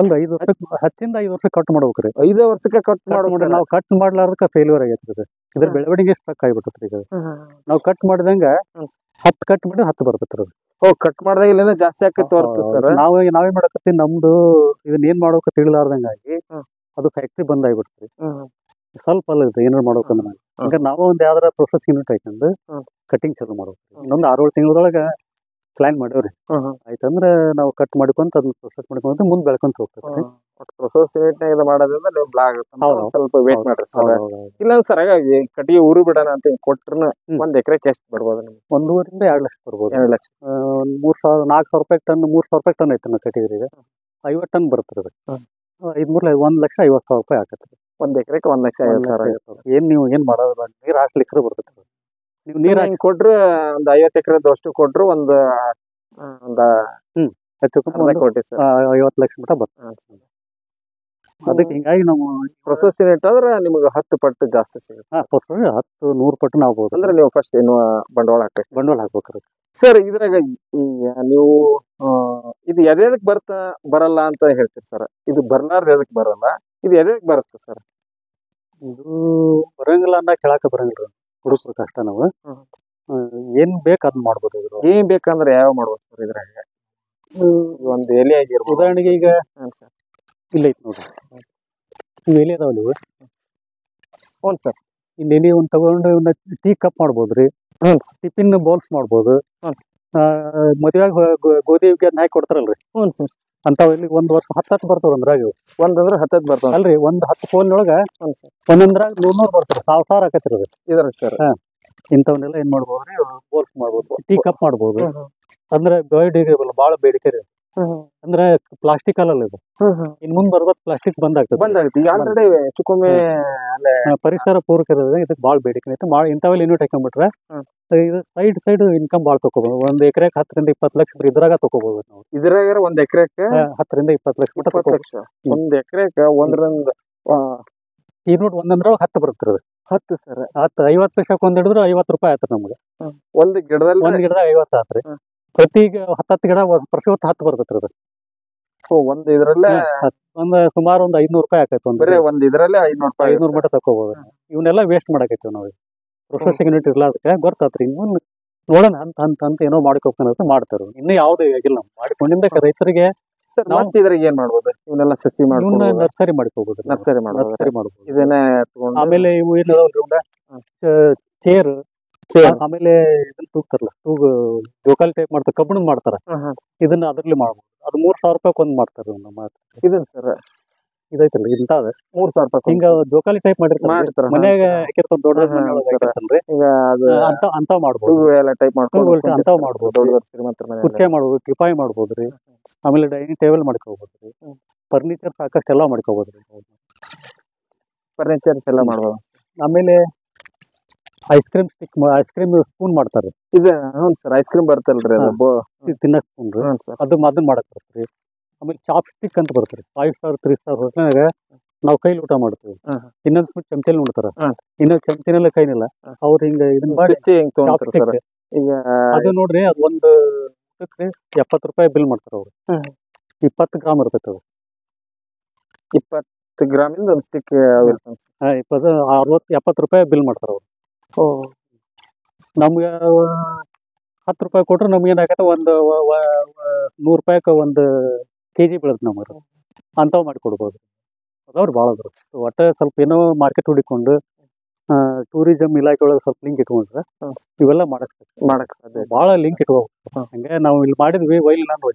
ಒಂದು 5 ವರ್ಷಕ್ಕೆ 10 ರಿಂದ 5 ವರ್ಷ ಕಟ್ ಮಾಡ್ಬೇಕ್ರಿ. 5 ವರ್ಷಕ್ಕೆ ಕಟ್ ಕಟ್ ಮಾಡೋದು ಮಾಡಿ ನಾವು ಕಟ್ ಮಾಡ್ಲಾರ್ದಕ್ಕ ಫೇಲ್ಯೂರ್ ಆಗೈತ್ರಿ ಇದು. ಇದ್ರ ಬೆಳವಣಿಗೆ ಸ್ಟ್ರಕ್ ಆಗಿಬಿಟ್ಟತ್ರಿ ಈಗ. ನಾವು ಕಟ್ ಮಾಡಿದಂಗ 10 ಕಟ್ ಮಾಡಿ 10 ಬರ್ತೈತ್ರಿ ಅದು. ಓ ಕಟ್ ಮಾಡಿದಾಗ ಇಲ್ಲೇನೋ ಜಾಸ್ತಿ ಆಕೈತಿ ಹೊರತು ಸರ್. ನಾವೇನ್ ಮಾಡಕತ್ತೀವಿ, ನಮ್ದು ಇದನ್ನ ಏನ್ ಮಾಡ್ಬೇಕು ತಿಳಿಲಾರ್ದಂಗಾಗಿ ಅದು ಫ್ಯಾಕ್ಟ್ರಿ ಬಂದ್ ಆಗಿಬಿಡ್ತ್ರಿ. ಸ್ವಲ್ಪ ಅಲ್ಲ ಇದು ಏನಾರು ಮಾಡ್ಬೇಕಂದ್ರೆ ಹಂಗ ನಾವು ಒಂದ್ ಯಾವ್ದಾರ ಪ್ರೊಸೆಸ್ ಯೂನಿಟ್ ಹಾಕೊಂಡು ಕಟಿಂಗ್ ಚಾಲು ಮಾಡ್ಬೇಕು. ಇನ್ನೊಂದು 6-7 ತಿಂಗಳೊಳಗ ಪ್ಲಾನ್ ಮಾಡೇವ್ರಿ. ಆಯ್ತಂದ್ರ ನಾವು ಕಟ್ ಮಾಡ್ಕೊಂತ ಅದನ್ನ ಪ್ರೊಸೆಸ್ ಮಾಡ್ಕೊಂತ ಮುಂದ್ ಬೆಳ್ಕೊಂತ ಹೋಗ್ತೇವೆ. ಪ್ರೊಸೆಸ್ ಯೂನಿಟ್ನಾಗ ಇದು ಮಾಡೋದ್ರಿಂದ ನೀವು ಬ್ಲಾಗ್ ಸ್ವಲ್ಪ ವೇಟ್ ಮಾಡ್ರಿ ಸರ್. ಇಲ್ಲ ಸರ್ ಹಾಗಾಗಿ ಕಟ್ಟಿಗೆ ಊರು ಬಿಡೋಣ ಅಂತ ಕೊಟ್ರು 1 ಎಕರೆಗೆ ಎಷ್ಟು ಬರ್ಬೋದು ನಿಮ್ಗೆ? 1.5 ರಿಂದ 2 ಲಕ್ಷ ಬರ್ಬೋದು. 2 ಲಕ್ಷ. ಒಂದ್ 4,000 ರೂಪಾಯಿ ಟನ್, 3,000 ರೂಪಾಯಿ ಟನ್ ಐತೆ ಕಟ್ಟಿಗೆ. ಈಗ 50 ಟನ್ ಬರ್ತದೆ. 1,50,50,000 ರೂಪಾಯಿ ಆಕತ್ರಿ. 1 ಎಕರೆಗೆ 1,50,000 ಏನ್ ನೀವು ಏನ್ ಮಾಡೋದಿಲ್ಲ, ನೀರ್ ಹಾಕ್ಲಿಕ್ಕೆ ಬರ್ತೈತಿ. ನೀವು ನೀರ್ ಹಾಕಿ ಕೊಟ್ರು ಒಂದ್ 50 ಎಕರೆದು ಅಷ್ಟು ಕೊಟ್ರು ಒಂದು ಹೆಚ್ಚು ಕಮ್ಮಿ 50 ಲಕ್ಷ ಮಟ್ಟ ಬರ್ತದೆ. ಅದಕ್ಕೆ ಹಿಂಗಾಗಿ ನಾವು ಪ್ರೊಸೆಸ್ ಯೂನಿಟ್ ಆದ್ರೆ ನಿಮ್ಗೆ 10 ಪಟ್ಟು ಜಾಸ್ತಿ ಸಿಗುತ್ತೆ. 10-100 ಪಟ್ಟು ಆಗ್ಬೋದು. ಅಂದ್ರೆ ನೀವು ಫಸ್ಟ್ ಏನು ಬಂಡವಾಳ ಹಾಕ್ಬೇಕ್ರಿ ಸರ್. ಇದ್ರಾಗ ನೀವು ಇದು ಎದಕ್ ಬರಲ್ಲ ಅಂತ ಹೇಳ್ತೀರಿ ಸರ್? ಇದು ಬರ್ಲಾರ್ದು ಎದಕ್ ಬರಲ್ಲ, ಇದು ಎದಕ್ ಬರುತ್ತೆ ಸರ್? ಇದು ಬರಂಗಿಲ್ಲ ಅನ್ನಕ್ ಹೇಳಾಕ ಬರಂಗಿಲ್ಲ, ಹುಡುಕ್ಬೇಕು ಅಷ್ಟ ನಾವು. ಏನ್ ಬೇಕು ಅದನ್ನ ಮಾಡ್ಬೋದು. ಇದ್ರ ಏನ್ ಬೇಕಂದ್ರೆ ಯಾವ ಮಾಡ್ಬೋದು ಸರ್? ಇದ್ರಾಗ ಒಂದು ಎಲೆ ಆಗಿರ್ಬೋದು. ಉದಾಹರಣೆಗೆ ಈಗ ಇಲ್ಲ ಐತಿ ನೋಡ್ರಿ, ಇವ್ ಎಲೆ ಅದಾವಲ್ಲ ಇವು. ಹ್ಞೂ ಸರ್. ಇಲ್ಲಿ ಎಲೆ ಒಂದ್ ತಗೊಂಡು ಇವನ್ನ ಟೀ ಕಪ್ ಮಾಡ್ಬೋದ್ರಿ. ಟಿಫಿನ್ ಬೌಲ್ಸ್ ಮಾಡ್ಬೋದು. ಮದ್ವೆಯಾಗ ಗೋಧಿ ಹಾಕಿ ಕೊಡ್ತಾರಲ್ರಿ. ಹ್ಞೂ ಸರ್. ಅಂತಾವ್ ಇಲ್ಲಿ ಒಂದ್ ವರ್ಷ 10 ಬರ್ತಾವ ಅಂದ್ರಾಗ. ಒಂದಂದ್ರೆ 10 ಬರ್ತಾವ ಅಲ್ರಿ. ಒಂದ್ 10 ಫೋನ್ನೊಳಗ ಒಂದೊಂದ್ರಾಗ 100 ಬರ್ತಾರ. 1,000 ಆಕತಿರ ಇದ್ರ ಸರ್. ಇಂಥವನ್ನೆಲ್ಲ ಏನ್ ಮಾಡ್ಬೋದ್ರಿ, ಬೋಲ್ಸ್ ಮಾಡ್ಬೋದು, ಟೀ ಕಪ್ ಮಾಡ್ಬೋದು. ಅಂದ್ರೆ ಬಯೋಡಿಗ್ರೇಡಬಲ್ ಬಾಳ ಬೇಡಿಕೆ ರೀ. ಅಂದ್ರೆ ಪ್ಲಾಸ್ಟಿಕ್ ಅಲ್ಲ ಇದು. ಇನ್ ಮುಂದ್ ಬರ್ಬೋದು ಪ್ಲಾಸ್ಟಿಕ್ ಬಂದಾಗ್ತದೆ. ಈಗ ಆಲ್ರೆಡಿ ಹೆಚ್ಚುಕಮ್ಮಿ ಪರಿಸರ ಪೂರಕ ಇರೋದ್ರಿಂದ ಇದಕ್ಕೆ ಬಾಳ ಬೇಡಿಕೆ ಐತೆ. ಇಂಥವೆಲ್ಲ ಯೂನಿಟ್ ಹಾಕೊಂಡ್ಬಿಟ್ರೆ ಇದು ಸೈಡ್ ಇನ್ಕಮ್ ಬಾಳ ತಗೋಬಹುದು. 1 ಎಕರೆಗೆ 10 ರಿಂದ 20 ಲಕ್ಷ ಇದ್ರಾಗ ತಗೋಬಹುದು ನಾವು. ಇದ್ರಾಗ 1 ಎಕರೆಗೆ 10 ರಿಂದ 20 ಲಕ್ಷ ಮಟ್ಟ. 20 ಲಕ್ಷ 1 ಎಕರೆಗೆ. ಒಂದ್ರಿಂದ ಈ ನೋಡ್ ಒಂದೊಂದ್ರೊಳಗೆ 10 ಬರ್ತದೆ. 10 ಸರ್. 50 ಪೈಸಕ್ಕೆ ಒಂದ್ ಹಿಡಿದ್ರೆ 50 ರೂಪಾಯಿ ಆಯ್ತು ನಮ್ಗೆ. ಒಂದ್ ಗಿಡದಾಗ 50 ಆತ್ರಿ. ಪ್ರತಿ 10 ಗಿಡ ವರ್ಷ 10 ಬರ್ತೈತ್ರಿ ಅದು. ಒಂದ್ ಇದ್ರಲ್ಲೇ ಸುಮಾರು ಒಂದ್ 500 ರೂಪಾಯಿ ಆಕೈತಿ. ಒಂದ್ ಇದ್ರಲ್ಲೇ 500 ಮಟ್ಟ ತಕೋಬಹುದು. ಇವನ್ನೆಲ್ಲ ವೇಸ್ಟ್ ಮಾಡಕೈತಿವಿ ನಾವು. ಪ್ರೊಸೆಸಿಂಗ್ ಯೂನಿಟ್ ಇರ್ಲಾದಕ್ಕೆ ಗೊತ್ತಾತ್ರಿ. ಇನ್ನು ನೋಡೋಣ ಹಂತ ಏನೋ ಮಾಡ್ಕೋಬೇಕು ಮಾಡ್ತಾರ. ಇನ್ನು ಯಾವ್ದು ಆಗಿಲ್ಲ ನಾವು ಮಾಡಿಕೊಂಡಿಂದ ರೈತರಿಗೆ. ಸರ್ ಮತ್ತೆ ಇದ್ರಾಗ ಏನ್ ಮಾಡ್ಬೋದು? ಇವನ್ನೆಲ್ಲ ಸಸಿ ಮಾಡ್ಕೊಂಡು ನರ್ಸರಿ ಮಾಡ್ಕೋಬಹುದು. ನರ್ಸರಿ ಮಾಡ್ಬೋದು. ಇದನ್ನೇ ಆಮೇಲೆ ಇವು ಏನಾದ್ರು ಚೇರ್, ಆಮೇಲೆ ಇದನ್ನ ತೂಗ್ತಾರಲ್ಲ, ಜೋಕಾಲಿ ಟೈಪ್ ಮಾಡ್ತಾರೆ, ಕಬ್ಬಣ ಮಾಡ್ತಾರ. ಇದನ್ನ ಅದ್ರಲ್ಲಿ ಮಾಡ್ಬೋದು. ಅದು 3,000 ರೂಪಾಯಿ ಒಂದ್ ಮಾಡ್ತಾರ. ಇದನ್ ಸರ್ ಇದೈತಲ್ಲ ಇಂತಾವ 3,000 ರೂಪಾಯಿ ಹಿಂಗ ಜೋಕಾಲಿ ಟೈಪ್ ಮಾಡಿರ್ತಾರ. ಮನ್ಯಾಗ ಹಾಕಿರ್ತಾವ ದೊಡ್ಡ ಅಂತಾವ್ ಮಾಡ್ಬೋದು. ಅಂತಾವ್ ಮಾಡ್ಬೋದು. ಕುರ್ಚೆ ಮಾಡ್ಬೋದು, ಟಿಪಾಯಿ ಮಾಡ್ಬೋದ್ರಿ. ಆಮೇಲೆ ಡೈನಿಂಗ್ ಟೇಬಲ್ ಮಾಡ್ಕೋಬಹುದ್ರಿ. ಫರ್ನಿಚರ್ ಸಾಕಷ್ಟು ಎಲ್ಲಾ ಮಾಡ್ಕೋಬಹುದ್ರಿ. ಫರ್ನಿಚರ್ಸ್ ಎಲ್ಲ ಮಾಡ್ಬೋದು. ಆಮೇಲೆ ಐಸ್ ಕ್ರೀಮ್ ಸ್ಪೂನ್ ಮಾಡ್ತಾರೆ. ಇದು ಹ್ಞೂ ಸರ್. ಐಸ್ ಕ್ರೀಮ್ ಬರ್ತಲ್ರಿ ಅದು ತಿನ್ನಕ್ ಸ್ಪೂನ್ ರೀ. ಅದನ್ನ ಮಾಡಕ್ ಬರ್ತರಿ. ಆಮೇಲೆ ಚಾಪ್ ಸ್ಟಿಕ್ ಅಂತ ಬರ್ತಾರೆ. 5 ಸ್ಟಾರ್ 3 ಸ್ಟಾರ್ ಹೋಟ್ಲಾಗ ನಾವು ಕೈಲಿ ಊಟ ಮಾಡ್ತೀವಿ. ಇನ್ನೊಂದ್ ಸ್ಪೂನ್ ಚಮಚಲ್ಲಿ ನೋಡ್ತಾರ. ಇನ್ನೊಂದ್ ಚಮಚಿನೆಲ್ಲ ಕೈನಿಲ್ಲ ಅವ್ರು ಹಿಂಗ ಇದನ್ನ ಈಗ ಅದು ನೋಡ್ರಿ. ಅದು ಒಂದು 70 ರೂಪಾಯಿ ಬಿಲ್ ಮಾಡ್ತಾರ ಅವ್ರು. 20 ಗ್ರಾಮ್ ಇರ್ತೈತೆ ಅದು. 20 ಗ್ರಾಮಿಂದ ಒಂದು ಸ್ಟಿಕ್ 70 ರೂಪಾಯಿ ಬಿಲ್ ಮಾಡ್ತಾರ ಅವ್ರು. ನಮ್ಗೆ 10 ರೂಪಾಯಿ ಕೊಟ್ರೆ ನಮ್ಗೆ ಏನಾಗತ್ತೆ, ಒಂದು 100 ರೂಪಾಯಿಗೆ 1 kg ಬೀಳುತ್ತೆ ನಮಗೆ. ಅಂಥವು ಮಾಡಿಕೊಡ್ಬೋದು. ಅದಾವ್ರಿ ಭಾಳ ಅದ್ರ. ಒಟ್ಟು ಸ್ವಲ್ಪ ಏನೋ ಮಾರ್ಕೆಟ್ ಹುಡಿಕೊಂಡು ಟೂರಿಸಂ ಇಲಾಖೆ ಒಳಗೆ ಸ್ವಲ್ಪ ಲಿಂಕ್ ಇಟ್ಕೊಂಡ್ರೆ ಇವೆಲ್ಲ ಮಾಡಕ್ ಸಾಧ್ಯ. ಭಾಳ ಲಿಂಕ್ ಇಟ್ಕೋಬೇಕು. ಹಂಗೆ ನಾವು ಇಲ್ಲಿ ಮಾಡಿದ್ವಿ ವೈಲ್ ನಾನು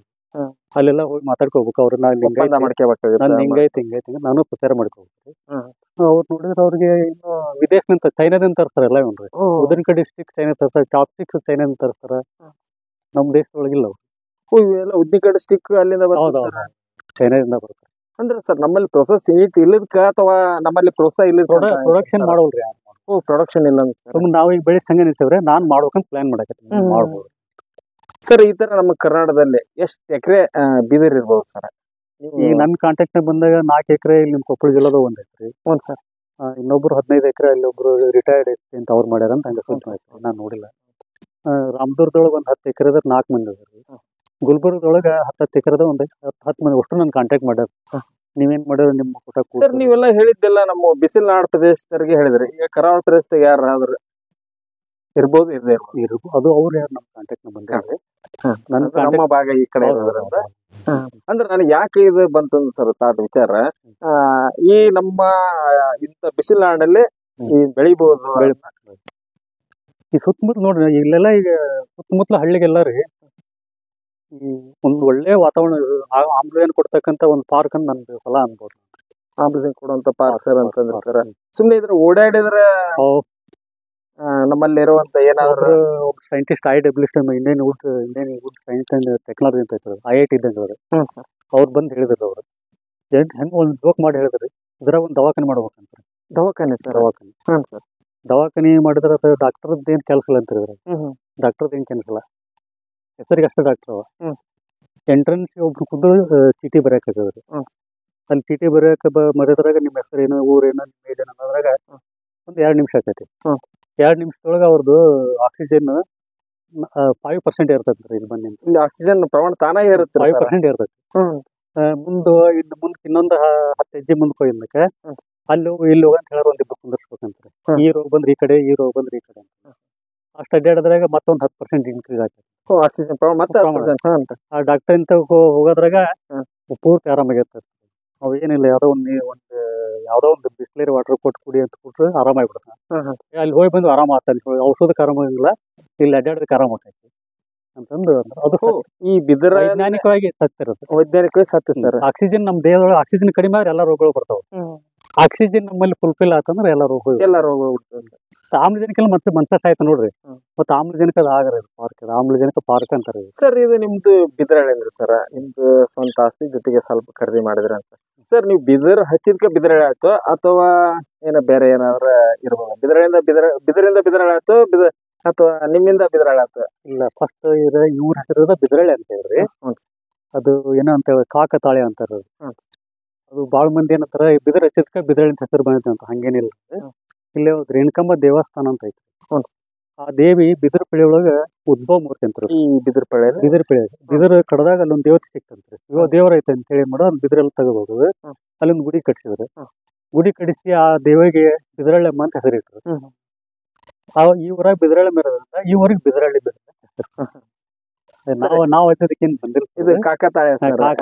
ಅಲ್ಲೆಲ್ಲ ಹೋಗಿ ಮಾತಾಡ್ಕೋಬೇಕು. ಅವ್ರನ್ನ ಹಿಂಗೈತಿ ನಾನು ಪ್ರಚಾರ ಮಾಡ್ಕೋಬೇಕು. ಅವ್ರು ನೋಡಿದ್ರೆ ಅವ್ರಿಗೆ ಇನ್ನು ವಿದೇಶದಿಂದ ಚೈನಾದಿಂದ ತರ್ತಾರೆ ಎಲ್ಲ. ಇವ್ರಿ ಉದನ್ ಕಡೆ ಸ್ಟಿಕ್ ಚೈನಾ ತರ್ತಾರೆ, ಚಾಪ್ ಸ್ಟಿಕ್ ಚೈನಾದಿಂದ ತರ್ತಾರ. ನಮ್ಮ ದೇಶದೊಳಗಿಲ್ಲ ಅವ್ರು. ಇವೆಲ್ಲ ಉದ್ದಿನಕಡ್ಡಿ ಸ್ಟಿಕ್ ಅಲ್ಲಿಂದ ಚೈನಾದಿಂದ ಬರ್ತಾರೆ. ಅಂದ್ರೆ ಸರ್ ನಮ್ಮಲ್ಲಿ ಪ್ರೊಸೆಸ್ ಯೂನಿಟ್ ಇಲ್ಲದಕ್ಕ ಅಥವಾ ನಮ್ಮಲ್ಲಿ ಪ್ರೋತ್ಸಾಹ ಇಲ್ಲ ಪ್ರೊಡಕ್ಷನ್ ಮಾಡೋಲ್ರಿ. ಪ್ರೊಡಕ್ಷನ್ ಇಲ್ಲ ನಾವು ಈಗ ಬೆಳೆಸಿ ಹಂಗೆ ನಿಲ್ತೇವ್ರೆ. ನಾನ್ ಮಾಡ್ಬೇಕಂತ ಪ್ಲಾನ್ ಮಾಡಕತ್ತೀನಿ. ಮಾಡ್ಬೋದು ಸರ್. ಈ ತರ ನಮ್ಮ ಕರ್ನಾಟಕದಲ್ಲಿ ಎಷ್ಟು ಎಕರೆ ಬೀದರ್ ಇರ್ಬೋದು ಸರ್? ಈಗ ನನ್ನ ಕಾಂಟ್ಯಾಕ್ಟ್ ಬಂದಾಗ 4 ಎಕರೆ ಇಲ್ಲಿ ನಿಮ್ಮ ಕೊಪ್ಪಳ ಜಿಲ್ಲೆದ 1 ಎಕರೆ. ಹ್ಞೂ ಸರ್. ಇನ್ನೊಬ್ರು 15 ಎಕರೆ, ಅಲ್ಲಿ ಒಬ್ರು ರಿಟೈರ್ಡ್ ಅಂತ ಅವ್ರು ಮಾಡ್ಯಾರ ಅಂತ ಹಂಗೆ ನಾನು ನೋಡಿಲ್ಲ. ರಾಮದುರ್ಗದೊಳಗೆ ಒಂದು 10 ಎಕರೆ 4 ಮಂದಿ ಅದಾರ. ಗುಲ್ಬರ್ಗದೊಳಗ 10 ಎಕರೆದ ಒಂದು 10 ಮಂದಿ ಅಷ್ಟು ನನ್ನ ಕಾಂಟ್ಯಾಕ್ಟ್ ಮಾಡ್ಯಾರ. ನೀವೇನ್ ಮಾಡೋದು ನಿಮ್ಮ ಊಟ ಸರ್ ನೀವೆಲ್ಲ ಹೇಳಿದ್ದೆಲ್ಲ ನಮ್ಮ ಬಿಸಿಲನಾಡು ಪ್ರದೇಶದವರಿಗೆ ಹೇಳಿದ್ರಿ. ಈಗ ಕರಾವಳಿ ಪ್ರದೇಶದಾಗ ಯಾರಾದ್ರೂ ಇರ್ಬೋದು ಇರದೇ ಇರ್ಬೋದು. ಅದು ಅವ್ರು ಯಾರು ನಮ್ಮ ಕಾಂಟ್ಯಾಕ್ಟ್ ಬಂದಿದ್ದಾರೆ. ನಮ್ಮ ಭಾಗ ಈ ಕಡೆ ಇರೋದ್ರಿಂದ ಅಂದ್ರೆ ನನಗೆ ಯಾಕೆ ಇದು ಬಂತಂದ್ ಸರ್ ತಾಟ್ ವಿಚಾರ, ಈ ನಮ್ಮ ಇಂಥ ಬಿಸಿಲನಾಡಲ್ಲಿ ಈ ಬೆಳಿಬಹುದು. ಈ ಸುತ್ತಮುತ್ತ ನೋಡ್ರಿ ಇಲ್ಲೆಲ್ಲ ಈಗ ಸುತ್ತಮುತ್ತಲ ಹಳ್ಳಿಗೆಲ್ಲ ರೀ ಈ ಒಂದು ಒಳ್ಳೆ ವಾತಾವರಣ ಆಮ್ಲಜನಕ ಕೊಡ್ತಕ್ಕಂತ ಒಂದು ಪಾರ್ಕ್ ಅಂತ ನಂದು ಹೊಲ ಅನ್ಬೋದು. ಆಮ್ಲಜನಕ ಕೊಡುವಂತ ಪಾರ್ಕ್ ಸರ್ ಅಂತಂದ್ರೆ ಸರ್ ಸುಮ್ನೆ ಇದ್ರ ಓಡಾಡಿದ್ರೆ ನಮ್ಮಲ್ಲಿ ಇರುವಂತ ಏನಾದ್ರು ಒಬ್ಬ scientist IWSM Indian wood science and technology ಅಂತ ಐತಾರೆ IIT ಇದ್ದಂಗೆ ಅವ್ರು. ಅವ್ರು ಬಂದು ಹೇಳಿದ್ರು. ಅವ್ರು ಹೆಂಗ್ ಒಂದು ಜೋಕ್ ಮಾಡಿ ಹೇಳಿದ್ರಿ, ಇದ್ರಾಗ ಒಂದು ದವಾಖಾನೆ ಮಾಡ್ಬೇಕಂತ. ದವಾಖಾನೆ ಸರ್? ದವಾಖಾನೆ ಸರ್ ದವಾಖಾನೆ ಮಾಡಿದ್ರೆ ಅದು ಡಾಕ್ಟರ್ದ ಏನ್ ಕೆಲಸ ಇಲ್ಲ ಅಂತ ಹೇಳಿದ್ರೆ, ಡಾಕ್ಟರ್ದ ಏನ್ ಕೆಲಸ ಇಲ್ಲ, ಹೆಸರಿಗೆ ಅಷ್ಟೇ ಡಾಕ್ಟರ್ ಅವ. ಎಂಟ್ರೆನ್ಸ್ ಒಬ್ರು ಖುದ್ದು ಚೀಟಿ ಬರೆಯಕಾಗದ್ರಿ. ಅಲ್ಲಿ ಚೀಟಿ ಬರೆಯಕ ಮರೆದ್ರಾಗ ನಿಮ್ಮ ಹೆಸರೇನು, ಊರೇನು, ನಿಮ್ಮ ಏಜ್ ಅನ್ನೋದ್ರಾಗ ಒಂದು 2 ನಿಮಿಷ ಆಕೈತಿ. 2 ನಿಮಿಷದೊಳಗೆ ಅವ್ರದ್ದು ಆಕ್ಸಿಜನ್ 5% ಇರ್ತೈತಿ. ಇಲ್ಲಿ ಬಂದು ಇಲ್ಲಿ ಆಕ್ಸಿಜನ್ ಪ್ರಮಾಣ ತಾನಾಗಿ ಇರುತ್ತೆ, 5% ಇರ್ತೈತಿ. ಮುಂದೆ ಇನ್ನೊಂದು 10 ಹೆಜ್ಜೆ ಮುಂದಕ್ಕೆ ಹೋಗಿದ್ದಕ್ಕೆ ಅಲ್ಲಿ ಇಲ್ಲಿ ಹೋಗಂತ ಹೇಳೋರು ಒಂದಿಬ್ಬರು ಕುಂದರ್ಸ್ಬೇಕಂತಾರೆ. ಈ ರೋಗ ಬಂದ್ರೆ ಈ ಕಡೆ, ಈ ರೋಗ ಬಂದ್ರೆ ಈ ಕಡೆ ಅಂತ. ಅಷ್ಟು ಅಡ್ಡಾಡಿದ್ರಾಗ ಮತ್ತೊಂದು 10% ಇನ್ಕ್ರೀಸ್ ಆಗ್ತದೆ ಆಕ್ಸಿಜನ್ ಪ್ರಮಾಣ. ಮತ್ತೆ ಆ ಡಾಕ್ಟರ್ ಅಂತ ಹೋಗೋದ್ರಾಗ ಪೂರ್ತಿ ಆರಾಮಾಗಿರ್ತದೆ. ಅವು ಏನಿಲ್ಲ, ಯಾವ್ದೋ ಒಂದು ಬಿಸ್ಲೇರಿ ವಾಟರ್ ಕೊಟ್ಟು ಕುಡಿ ಅಂತ ಕೊಟ್ರೆ ಆರಾಮಾಗ್ಬಿಡ್ತಾನೆ. ಅಲ್ಲಿ ಹೋಗಿ ಬಂದು ಆರಾಮ ಆಗ್ತಾನೆ. ಔಷಧಕ್ಕೆ ಆರಾಮಾಗಿಲ್ಲ, ಇಲ್ಲಿ ಅಡ್ಡಾಡೋದಕ್ಕೆ ಆರಾಮ ಆಗ್ತೈತಿ ಅಂತಂದು ಅದು ಈ ಬಿದರ ವೈಜ್ಞಾನಿಕವಾಗಿ ಸತ್ಯ ಇರುತ್ತೆ. ವೈಜ್ಞಾನಿಕವಾಗಿ ಸತ್ಯ ಸರ್. ಆಕ್ಸಿಜನ್ ನಮ್ಮ ದೇಹದೊಳಗೆ ಆಕ್ಸಿಜನ್ ಕಡಿಮೆ ಆದ್ರೆ ಎಲ್ಲ ರೋಗಗಳು ಬರ್ತಾವೆ. ಆಕ್ಸಿಜನ್ ನಮ್ಮಲ್ಲಿ ಫುಲ್ಫಿಲ್ ಆತಂದ್ರೆ ಎಲ್ಲ ರೋಗ ಬಿಡ್ತದೆ. ಆಮ್ಲಜನಕ ಮತ್ತೆ ಮನುಷ್ಯ ಸಾಯ್ತ ನೋಡ್ರಿ. ಮತ್ತೆ ಆಮ್ಲಜನಕ ಆಗರ ಪಾರ್ಕ್, ಆಮ್ಲಜನಕ ಪಾರ್ಕ್ ಅಂತಾರೆ ಸರ್. ಇದು ನಿಮ್ದು ಬಿದರಳೆ ಅಂದ್ರೆ ಸರ್ ನಿಮ್ದು ಸ್ವಂತ ಆಸ್ತಿ ಜೊತೆಗೆ ಸ್ವಲ್ಪ ಖರೀದಿ ಮಾಡಿದ್ರಿ ಅಂತ ಸರ್. ನೀವು ಬಿದರ್ ಹಚ್ಚಿದ್ಕ ಬಿದರಳೆ ಆಯ್ತು ಅಥವಾ ಬೇರೆ ಏನಾದ್ರ ಇರ್ಬೋದು? ಬಿದರಿಂದ ಬಿದರಳೆ ಆಯ್ತು ಅಥವಾ ನಿಮ್ಮಿಂದ ಬಿದರಳೆ ಆಯ್ತು? ಇಲ್ಲ, ಫಸ್ಟ್ ಇವ್ರ ಹೆಸರು ಬಿದರಳೆ ಅಂತ ಹೇಳ್ರಿ. ಅದು ಏನೋ ಅಂತ ಹೇಳಿ ಕಾಕತಾಳೆ ಅಂತಾರ. ಅದು ಬಾಳ ಮಂದಿ ಏನಂತಾರ ಬಿದರ್ ಹಚ್ಚಿದ್ಕ ಬಿದರಳೆ ಅಂತ ಹೆಸರು ಬಂದೈತೆ ಅಂತ. ಹಂಗೇನಿಲ್ಲ. ಇಲ್ಲೇ ರೇಣುಕಮ್ಮ ದೇವಸ್ಥಾನ ಅಂತ ಐತಿ. ಆ ದೇವಿ ಬಿದರ್ ಪಳಿ ಒಳಗ ಉದ್ಭವ ಮೂರ್ತಿ ಅಂತಾರೆ. ಈ ಬಿದರ್ ಪಳಿ ಬಿದರ್ ಕಡದಾಗ ಅಲ್ಲೊಂದ್ ದೇವತೆ ಸಿಕ್ತಂತ್ರಿ. ಇವಾಗ ದೇವರ ಐತೆ ಅಂತ ಹೇಳಿ ಮಾಡೋ ಅಲ್ಲಿ ಬಿದ್ರೆಲ್ಲ ತಗೋಬಹುದು. ಅಲ್ಲೊಂದು ಗುಡಿ ಕಟ್ಸಿದ್ರು. ಗುಡಿ ಕಡಿಸಿ ಆ ದೇವಿಗೆ ಬಿದರಳೆಮ್ಮ ಅಂತ ಹೆಸರಿಟ್ರು. ಈ ಊರಾಗ ಬಿದರಳೆ ಮೆರೋದ್ರಿಂದ ಈ ಊರಿಗೆ ಬಿದರಳ್ಳಿ ನಾವು ಹಚ್ಚೋದಕ್ಕೇನ್ ಬಂದಿಲ್ಲ. ಇದು ಕಾಕತಾಳೆ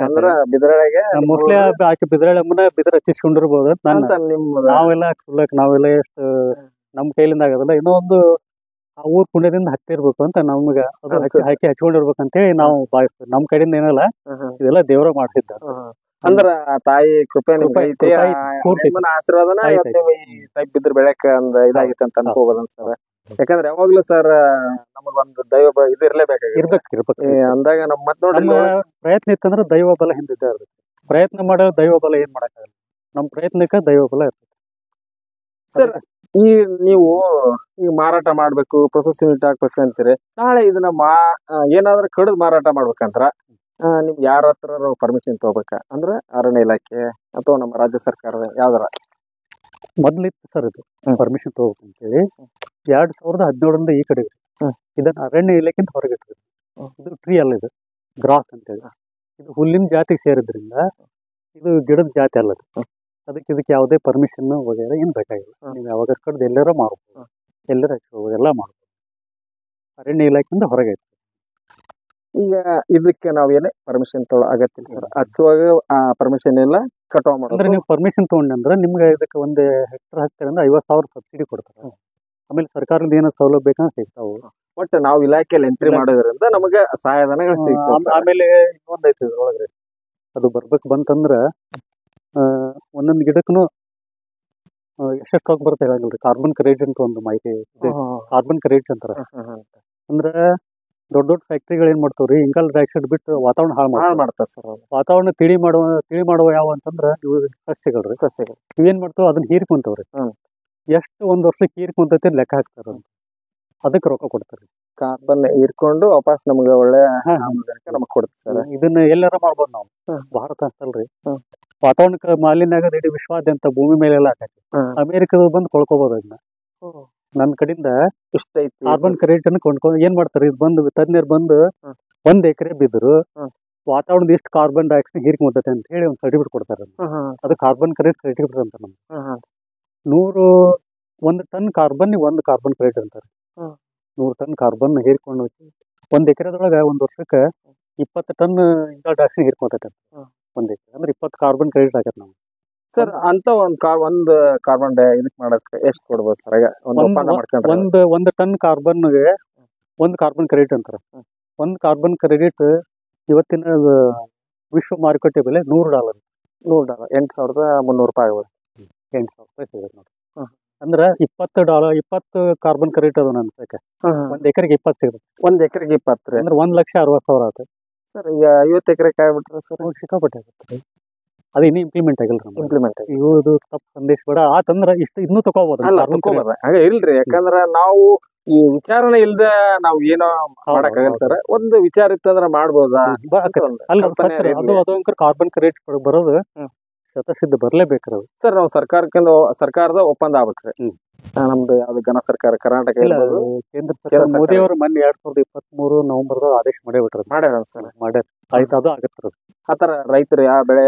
ಬಿದರಳೆಗೆ ಮೋಸ್ಟ್ಲಿ ಆಕೆ ಬಿದರಳೆಮ್ಮನ ಬಿದರ್ ಹಚ್ಚಿಸ್ಕೊಂಡಿರ್ಬೋದು ಅಂತ ನಾವೆಲ್ಲ ಎಷ್ಟು ನಮ್ ಕೈಲಿಂದ ಆಗೋದಿಲ್ಲ. ಇನ್ನೂ ಒಂದು ಆ ಊರ್ ಪುಣ್ಯದಿಂದ ಹತ್ತಿರ್ಬೇಕು ಅಂತ ನಮ್ಗ ಅದು ಹಾಕಿ ಹಚ್ಕೊಂಡಿರ್ಬೇಕಂತೇಳಿ ನಾವು ಭಾವಿಸ್ತೀವಿ. ನಮ್ ಕಡೆಯಿಂದ ಏನಲ್ಲ, ಇದೆಲ್ಲ ದೇವ್ರ ಮಾಡ್ತಿದ್ದಾರೆ. ಅಂದ್ರ ತಾಯಿ ಕೃಪೆ ಆಶೀರ್ವಾದನ ಬಿದ್ರ ಬೆಳಕ ಇದಾಗಿತ್ತು ಅಂತ ಅನ್ಕೋಬಹುದು ಸರ್. ಯಾಕಂದ್ರೆ ಯಾವಾಗ್ಲೂ ಸರ್ ನಮಗೊಂದು ದೈವ ಇದು ಇರ್ಬೇಕು ಅಂದಾಗ ನಮ್ ಮತ್ ನೋಡಿ ಪ್ರಯತ್ನ ಇತ್ತಂದ್ರೆ ದೈವ ಬಲ ಹಿಂದಿದ್ದ ಇರ್ಬೇಕು. ಪ್ರಯತ್ನ ಮಾಡೋ ದೈವ ಬಲ ಏನ್ ಮಾಡಕ್ಕಾಗಲ್ಲ. ನಮ್ ಪ್ರಯತ್ನಕ್ಕ ದೈವ ಬಲ ಇರ್ತದೆ ಸರ್. ಈ ನೀವು ಈಗ ಮಾರಾಟ ಮಾಡ್ಬೇಕು, ಪ್ರೊಸೆಸ್ ಯೂನಿಟ್ ಹಾಕ್ಬೇಕು ಅಂತೀರಿ. ನಾಳೆ ಇದನ್ನ ಏನಾದ್ರೂ ಕಡಿದು ಮಾರಾಟ ಮಾಡ್ಬೇಕಂದ್ರ ನಿಮ್ಗೆ ಯಾರ ಹತ್ರ ಪರ್ಮಿಷನ್ ತಗೋಬೇಕ? ಅಂದ್ರೆ ಅರಣ್ಯ ಇಲಾಖೆ ಅಥವಾ ನಮ್ಮ ರಾಜ್ಯ ಸರ್ಕಾರದ ಯಾವ್ದಾರ? ಮೊದ್ಲಿತ್ತು ಸರ್ ಇದು ಪರ್ಮಿಷನ್ ತಗೋಬೇಕು ಅಂತೇಳಿ. 2017 ಈ ಕಡೆ ಇದನ್ನ ಅರಣ್ಯ ಇಲಾಖೆಯಿಂದ ಹೊರಗಿಟ್ರಿ. ಇದು ಟ್ರೀ ಅಲ್ಲ, ಇದು ಗ್ರಾಸ್ ಅಂತೇಳಿ. ಇದು ಹುಲ್ಲಿನ ಜಾತಿಗೆ ಸೇರಿದ್ರಿಂದ ಇದು ಗಿಡದ ಜಾತಿ ಅಲ್ಲ. ಇದಕ್ಕೆ ಯಾವುದೇ ಪರ್ಮಿಷನ್ ವಗೇರೆ ಏನ್ ಬೇಕಾಗಿಲ್ಲ. ನೀವು ಯಾವಾಗ ಕಡ್ದು ಎಲ್ಲಾರ ಮಾಡ್ಬೋದು, ಎಲ್ಲರ ಹಚ್ಕೋಬಹುದು, ಎಲ್ಲ ಮಾಡ್ಬೋದು. ಅರಣ್ಯ ಇಲಾಖೆಯಿಂದ ಹೊರಗೆ ಐತಿ. ಈಗ ಇದಕ್ಕೆ ನಾವ್ ಏನೇ ಪರ್ಮಿಷನ್ ಅಗತ್ಯ ಸರ್? ಹಚ್ಚುವಾಗ ಪರ್ಮಿಷನ್ ಇಲ್ಲ, ಕಟಾವ್ ಅಂದ್ರೆ ನೀವು ಪರ್ಮಿಷನ್ ತಗೊಂಡ್ರೆ ನಿಮ್ಗೆ ಇದಕ್ಕೆ ಒಂದು ಹೆಕ್ಟರ್ ಹಚ್ಚರಿಂದ 50,000 ಸಬ್ಸಿಡಿ ಕೊಡ್ತಾರೆ. ಆಮೇಲೆ ಸರ್ಕಾರದಿಂದ ಏನೋ ಸೌಲಭ್ಯ ಬೇಕಂದ್ರೆ ಸಿಗ್ತಾವು. ಒಟ್ಟು ನಾವು ಇಲಾಖೆಯಲ್ಲಿ ಎಂಟ್ರಿ ಮಾಡೋದ್ರಿಂದ ನಮಗೆ ಸಹಾಯಧನಗಳು ಸಿಗ್ತವೆ. ಆಮೇಲೆ ಇನ್ನೊಂದ್ ಐತಿ ಇದ್ರೊಳಗ್ರಿ, ಅದು ಬಂತಂದ್ರ ಒಂದೊಂದು ಗಿಡಕ್ಕೂ ಎಷ್ಟು ಸ್ಟಾಕ್ ಬರುತ್ತೆ ಹೇಳಂಗಿಲ್ರಿ. ಕಾರ್ಬನ್ ಕ್ರೆಡಿಟ್ ಅಂತ ಒಂದು ಮಾಹಿತಿ ಇದೆ. ಕಾರ್ಬನ್ ಕ್ರೆಡಿಟ್ ಅಂತಾರ. ಅಂದ್ರ ದೊಡ್ಡ ಫ್ಯಾಕ್ಟ್ರಿಗಳು ಏನ್ ಮಾಡ್ತಾವ್ರಿ, ಇಂಗಾಲ ಡೈಆಕ್ಸೈಡ್ ಬಿಟ್ಟು ವಾತಾವರಣ ಹಾಳು ಮಾಡ್ತಾವ ಸರ್. ವಾತಾವರಣ ತಿಳಿ ಮಾಡುವ ಯಾವ ಅಂತಂದ್ರ ಇವು ಸಸ್ಯಗಳು ಇವೇನ್ ಮಾಡ್ತಾವ, ಅದನ್ನ ಹೀರ್ಕೊಂತವ್ರಿ. ಎಷ್ಟು ಒಂದ್ ವರ್ಷಕ್ಕೆ ಹೀರ್ಕೊಂತೈತಿ ಲೆಕ್ಕ ಹಾಕ್ತಾರ. ಅದಕ್ಕೆ ರೊಕ್ಕ ಕೊಡ್ತಾರೆ. ಕಾರ್ಬನ್ ಹೀರ್ಕೊಂಡು ವಾಪಸ್ ನಮ್ಗೆ ಒಳ್ಳೆ ನಮಗ್ ಕೊಡುತ್ತೆ ಸರ್. ಇದನ್ನ ಎಲ್ಲಾರ ಮಾಡ್ಬೋದು ನಾವು. ಭಾರತ ಅಂತಲ್ರಿ, ವಾತಾವರಣಕ್ಕೆ ಮಾಲಿನ್ಯ ಆಗೋದು ಇಡೀ ವಿಶ್ವಾದ್ಯಂತ ಭೂಮಿ ಮೇಲೆಲ್ಲ ಆಕೈತಿ. ಅಮೆರಿಕದ ಬಂದು ಕೊಳ್ಕೋಬಹುದು ಅದನ್ನ. ನನ್ನ ಕಡೆಯಿಂದ ಇಷ್ಟ ಐತಿ ಕಾರ್ಬನ್ ಕ್ರೆಡಿಟ್ ಅನ್ನು ಕೊಂಡ್ಕೊಂಡು ಏನ್ ಮಾಡ್ತಾರೆ ಇದು ಬಂದು ತಜ್ಞರು ಬಂದು ಹ್ಮ್. 1 ಎಕರೆ ಬಿದ್ರು ಹ್ಮ್. ವಾತಾವರಣದ ಇಷ್ಟು ಕಾರ್ಬನ್ ಡೈಆಕ್ಸೈಡ್ ಹೀರ್ಕೊಂತೈತೆ ಅಂತ ಹೇಳಿ ಒಂದು ಸರ್ಟಿಫಿಕೇಟ್ ಕೊಡ್ತಾರೆ. ಅದು ಕಾರ್ಬನ್ ಕ್ರೆಡಿಟ್ ಸರ್ಟಿಫಿಕೇಟ್ ಅಂತ ನಮ್ಗೆ 100 ಟನ್ ಕಾರ್ಬನ್ 1 ಕಾರ್ಬನ್ ಕ್ರೆಡಿಟ್ ಅಂತಾರೆ. ಹ್ಮ್. 100 ಟನ್ ಕಾರ್ಬನ್ ಹೀರ್ಕೊಂಡು 1 ಎಕರೆದೊಳಗೆ 1 ವರ್ಷಕ್ಕೆ 20 ಟನ್ ಇಂಗಾಲ ಡೈಆಕ್ಸೈಡ್ ಹೀರ್ಕೊಂತೈತೆ. ಹ್ಮ್. 1 ಎಕರೆ ಅಂದ್ರೆ 20 ಕಾರ್ಬನ್ ಕ್ರೆಡಿಟ್ ಆಗತ್ತೆ ನಮ್ಗೆ. ಸರ್ ಅಂತ ಒಂದು ಕಾರ್ಬನ್ ಇದಕ್ ಮಾಡಕ್ ಎಷ್ಟ್ ಕೊಡ್ಬೋದು ಸರ್? ಒಂದು ಒಪ್ಪಂದ ಮಾಡ್ಕೊಂಡ್ರೆ ಒಂದು ಟನ್ ಕಾರ್ಬನ್ಗೆ 1 ಕಾರ್ಬನ್ ಕ್ರೆಡಿಟ್ ಅಂತಾರೆ. 1 ಕಾರ್ಬನ್ ಕ್ರೆಡಿಟ್ ಇವತ್ತಿನ ವಿಶ್ವ ಮಾರುಕಟ್ಟೆ ಬೆಲೆ $100. $100 $8,300 ಆಗ್ಬೋದು. $8,000 ಸಿಗುತ್ತೆ ನೋಡಿ. ಅಂದ್ರೆ $20 ಕಾರ್ಬನ್ ಕ್ರೆಡಿಟ್ ಅದು ನನ್ನ ತನಕ. 1 ಎಕರೆಗೆ 20 ಸಿಗುತ್ತೆ. 1 ಎಕರೆಗೆ 20 ರೀ. ಅಂದ್ರೆ 1,60,000 ಆಗುತ್ತೆ. ಸರ್ ಈಗ 50 ಎಕರೆ ಆಗ್ಬಿಟ್ರೆ ಸರ್ ಸಿಕ್ಕಾಪಟ್ಟೆ ಆಗುತ್ತೆ. ಅದು ಇನ್ನೂ ಇಂಪ್ಲಿಮೆಂಟ್ ಆಗಿಲ್ಲ ನಮ್ಗೆ. ಇಂಪ್ಲಿಮೆಂಟ್ ಇವ್ದು ತಪ್ಪು ಸಂದೇಶ ಬೇಡ ಆತಂದ್ರ ಇಷ್ಟು ಇನ್ನೂ ತಗೋಬಹುದು. ಅಲ್ಲ ತಗೋಬೋದ ಹಾಗ ಇಲ್ರಿ, ಯಾಕಂದ್ರ ನಾವು ಈ ವಿಚಾರಣೆ ಇಲ್ದ ನಾವು ಏನೋ ಮಾಡಕ್ಕಾಗಲ್ಲ ಸರ್. ಒಂದು ವಿಚಾರ ಇತ್ತಂದ್ರ ಮಾಡ್ಬೋದಾ? ಅಲ್ಲ ಅದು ಅಂಕರ್ ಕಾರ್ಬನ್ ಕ್ರೆಡಿಟ್ ಬರೋದು ಶತಸಿದ್ಧ ಬರ್ಲೇಬೇಕ್ರಿ ಅದು. ಸರ್ ನಾವು ಸರ್ಕಾರದ ಒಪ್ಪಂದ ಆಗ್ಬೇಕ್ರಿ. ನಮ್ದು ಯಾವ್ದು ಘನ ಸರ್ಕಾರ ಕರ್ನಾಟಕ ಇರ್ಬೋದು, ಕೇಂದ್ರ ಸರ್ಕಾರ ಮೋದಿ ಅವರು ಮೊನ್ನೆ 2023 ನವೆಂಬರ್ದಾಗ ಆದೇಶ ಮಾಡೇ ಬಿಟ್ರ ಮಾಡ್ಯಾರ ಸರ್. ಮಾಡ್ಯಾರ ಆಯ್ತು, ಅದು ಆಗತ್ತ. ಆತರ ರೈತರು ಯಾವ ಬೆಳೆ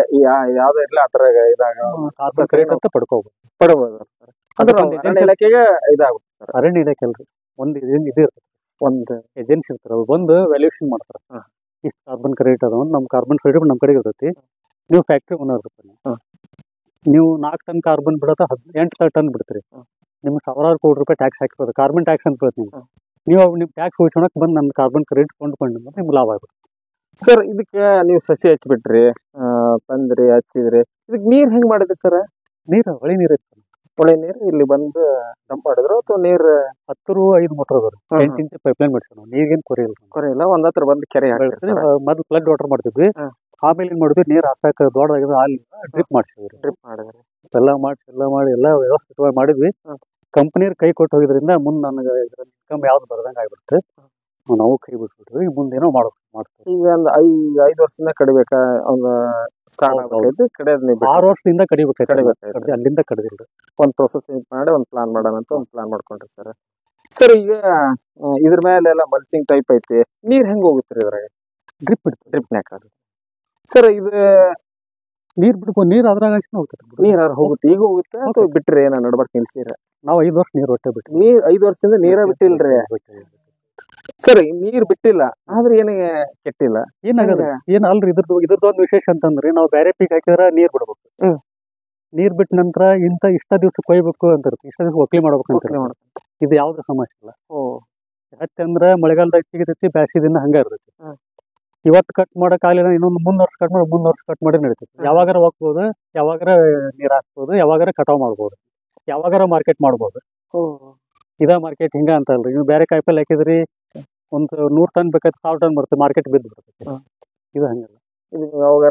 ಯಾವ್ದು ಇರ್ಲಿ ಆತರ ಇದಾಗ ಕಾರ್ಬನ್ ಕ್ರೆಡಿಟ್ ಅಂತ ಪಡ್ಬೋದು ಸರ್. ಅದ್ರ ಅರಣ್ಯ ಇಲಾಖೆಗೆ ಇದಾಗುತ್ತೆ ಸರ್. ಅರಣ್ಯ ಇಲಾಖೆ ಅಲ್ರಿ, ಒಂದು ಇದು ಇರ್ತದೆ, ಒಂದು ಏಜೆನ್ಸಿ ಇರ್ತಾರೆ, ಅವ್ರು ಬಂದು ವ್ಯಾಲ್ಯೂಯೇಷನ್ ಮಾಡ್ತಾರೆ. ಇಷ್ಟು ಕಾರ್ಬನ್ ಕ್ರೆಡಿಟ್ ಅದ, ನಮ್ಮ ಕಾರ್ಬನ್ ಕ್ರೆಡಿಟ್ ನಮ್ಮ ಕಡೆಗೆ ಇರ್ತೈತಿ. ನೀವು ಫ್ಯಾಕ್ಟ್ರಿ ಓನರ್ ಇರ್ತಾನೆ, ನೀವು 4 ಟನ್ ಕಾರ್ಬನ್ ಬಿಡೋದ 8 ಟನ್ ಬಿಡ್ತೀರಿ, ನಿಮ್ಗೆ ಸಾವಿರಾರು ಕೋಟಿ ರೂಪಾಯಿ ಟ್ಯಾಕ್ಸ್ ಹಾಕಿರೋದು ಕಾರ್ಬನ್ ಟ್ಯಾಕ್ಸ್ ಅಂತ ಬರುತ್ತೆ. ನೀವು ನಿಮ್ ಟ್ಯಾಕ್ಸ್ ಉಳಿಸೋಣಕ್ ಬಂದು ನನ್ನ ಕಾರ್ಬನ್ ಕ್ರೆಡಿಟ್ ಕೊಂಡ್ಕೊಂಡು ನಿಮ್ಗೆ ಲಾಭ ಆಗುತ್ತೆ. ಸರ್ ಇದಕ್ಕೆ ನೀವು ಸಸಿ ಹಚ್ಬಿಟ್ರಿ, ತಂದ್ರಿ, ಹಚ್ಚಿದ್ರಿ, ಇದಕ್ಕೆ ನೀರ್ ಹೆಂಗ್ ಮಾಡಿದ್ರಿ ಸರ್? ನೀರು ಹೊಳೆ ನೀರು ಇತ್ತು, ಹೊಳೆ ನೀರು ಇಲ್ಲಿ ಬಂದು ಡಂಪ್ ಮಾಡಿದ್ರು ಅಥವಾ ನೀರು 5 ಮೋಟರ್ ಅದಾರ, 8 ಇಂಚ್ ಪೈಪ್ಲೈನ್ ಮಾಡ್ತೀವಿ ನಾವು. ನೀರಿಗೇನು ಕೊರೆ ಇಲ್ಲ, ಒಂದ್ ಹತ್ರ ಬಂದು ಕೆರೆ ಹಾಕ್ತೀವಿ. ಮೊದಲು ಫ್ಲಡ್ ವಾಟರ್ ಮಾಡ್ತಿದ್ವಿ, ಆಮೇಲೆ ಏನ್ ಮಾಡಿದ್ವಿ, ನೀರು ಹಾಸಾಕ ದೊಡ್ಡದಾಗಿದ್ರೆ ಅಲ್ಲಿ ಡ್ರಿಪ್ ಮಾಡಿಸಿದ್ವಿ. ಎಲ್ಲ ಮಾಡಿ ಎಲ್ಲ ವ್ಯವಸ್ಥಿತವಾಗಿ ಮಾಡಿದ್ವಿ. ಕಂಪನಿಯರ್ ಕೈ ಕೊಟ್ಟು ಹೋಗಿದ್ರಿಂದ ಮುಂದೆ ನನಗೆ ಇನ್ಕಮ್ ಯಾವ್ದು ಬರ್ದಂಗ ಆಗ್ಬಿಡುತ್ತೆ. ನಾವು ಕೈ ಬಿಟ್ಬಿಟ್ವಿ, ಮುಂದೇನೋ ಮಾಡ್ತೀವಿ. ಈಗ ಒಂದು 5 ವರ್ಷದಿಂದ ಕಡಿಬೇಕಾ? ಒಂದು ಸ್ಟಾರ್ಟ್ ಆಗಬೇಕು, 6 ವರ್ಷದಿಂದ ಕಡಿಬೇಕು, ಅಲ್ಲಿಂದ ಕಡಿದಿಲ್ಲ. ಒಂದು ಪ್ರೊಸೆಸ್ ಮಾಡಿ ಒಂದು ಪ್ಲಾನ್ ಮಾಡೋಣ ಅಂತ ಒಂದು ಪ್ಲಾನ್ ಮಾಡ್ಕೊಂಡ್ರಿ ಸರ್. ಸರ್ ಈಗ ಇದ್ರ ಮೇಲೆ ಎಲ್ಲ ಮಲ್ಚಿಂಗ್ ಟೈಪ್ ಐತಿ, ನೀರ್ ಹೆಂಗ್ ಹೋಗುತ್ತೆ ಇದ್ರಾಗ? ಡ್ರಿಪ್ನ್ಯಾಕ ಸರ್ ಇದು ನೀರ್ ಬಿಡ್ಬೋದು, ನೀರ್ ಅದ್ರಾಗ ಹೋಗ್ತದೆ. ನೀರ್ ಹೋಗುತ್ತೆ, ಈಗ ಹೋಗುತ್ತೆ ಅಥವಾ ಬಿಟ್ರಿ ಏನ ನಡ್ಬಾರ್ದು ನಿಲ್ಸಿರ? ನಾವು 5 ವರ್ಷ ನೀರ್ ಒಟ್ಟೆ ಬಿಟ್ಟು. 5 ವರ್ಷದಿಂದ ನೀರ ಬಿಟ್ಟಿಲ್ರಿ ಸರ್? ನೀರ್ ಬಿಟ್ಟಿಲ್ಲ ಆದ್ರೆ ಏನಿಗೆ ಕೆಟ್ಟಿಲ್ಲ ಏನಾಗದ? ಏನ್ ಅಲ್ರಿ, ಇದ್ರದೊಂದು ವಿಶೇಷ ಅಂತಂದ್ರಿ, ನಾವು ಬೇರೆ ಪೀಕ್ ಹಾಕಿದ್ರ ನೀರ್ ಬಿಡ್ಬೇಕು. ನೀರ್ ಬಿಟ್ಟ ನಂತರ ಇಷ್ಟ ದಿವ್ಸ ಕೊಯ್ಬೇಕು ಅಂತ, ಇಷ್ಟ ದಿವ್ಸ ಒಕ್ಲಿ ಮಾಡ್ಬೇಕು ಅಂತ. ಇದು ಯಾವ್ದು ಸಮಸ್ಯೆ ಇಲ್ಲ. ಯಾಕಂದ್ರ ಮಳೆಗಾಲದಾಗ ಸಿಗತೈತಿ, ಬ್ಯಾಸಿಗೆ ದಿನ ಹಂಗ ಇರ್ತೈತಿ. ಇವತ್ತು ಕಟ್ ಮಾಡಕ್ ಆಗಲಿಲ್ಲ, ಇನ್ನೊಂದು 3 ವರ್ಷ ಕಟ್ ಮಾಡಿ 3 ವರ್ಷ ಕಟ್ ಮಾಡಿ ನಡೀತೈತಿ. ಯಾವಾಗಾರ ಹೋಗ್ಬೋದು, ಯಾವಾಗಾರ ನೀರ್ ಹಾಕ್ಬೋದು, ಯಾವಾಗಾರ ಕಟಾವ್ ಮಾಡ್ಬೋದು, ಯಾವಾಗಾರ ಮಾರ್ಕೆಟ್ ಮಾಡ್ಬೋದು. ಇದ ಮಾರ್ಕೆಟ್ ಹಿಂಗ ಅಂತ ಅಲ್ರಿ. ನೀವು ಬೇರೆ ಕಾಯಿಪಲ್ಲೆ ಹಾಕಿದ್ರಿ, ಒಂದು 100 ಟನ್ ಬೇಕಾದ್ರೆ 1000 ಟನ್ ಬರುತ್ತೆ, ಮಾರ್ಕೆಟ್ ಬಿದ್ದು ಬಿಡ್ತೈತಿ. ಇದು ಹಂಗಲ್ಲ, ಯಾವಾಗ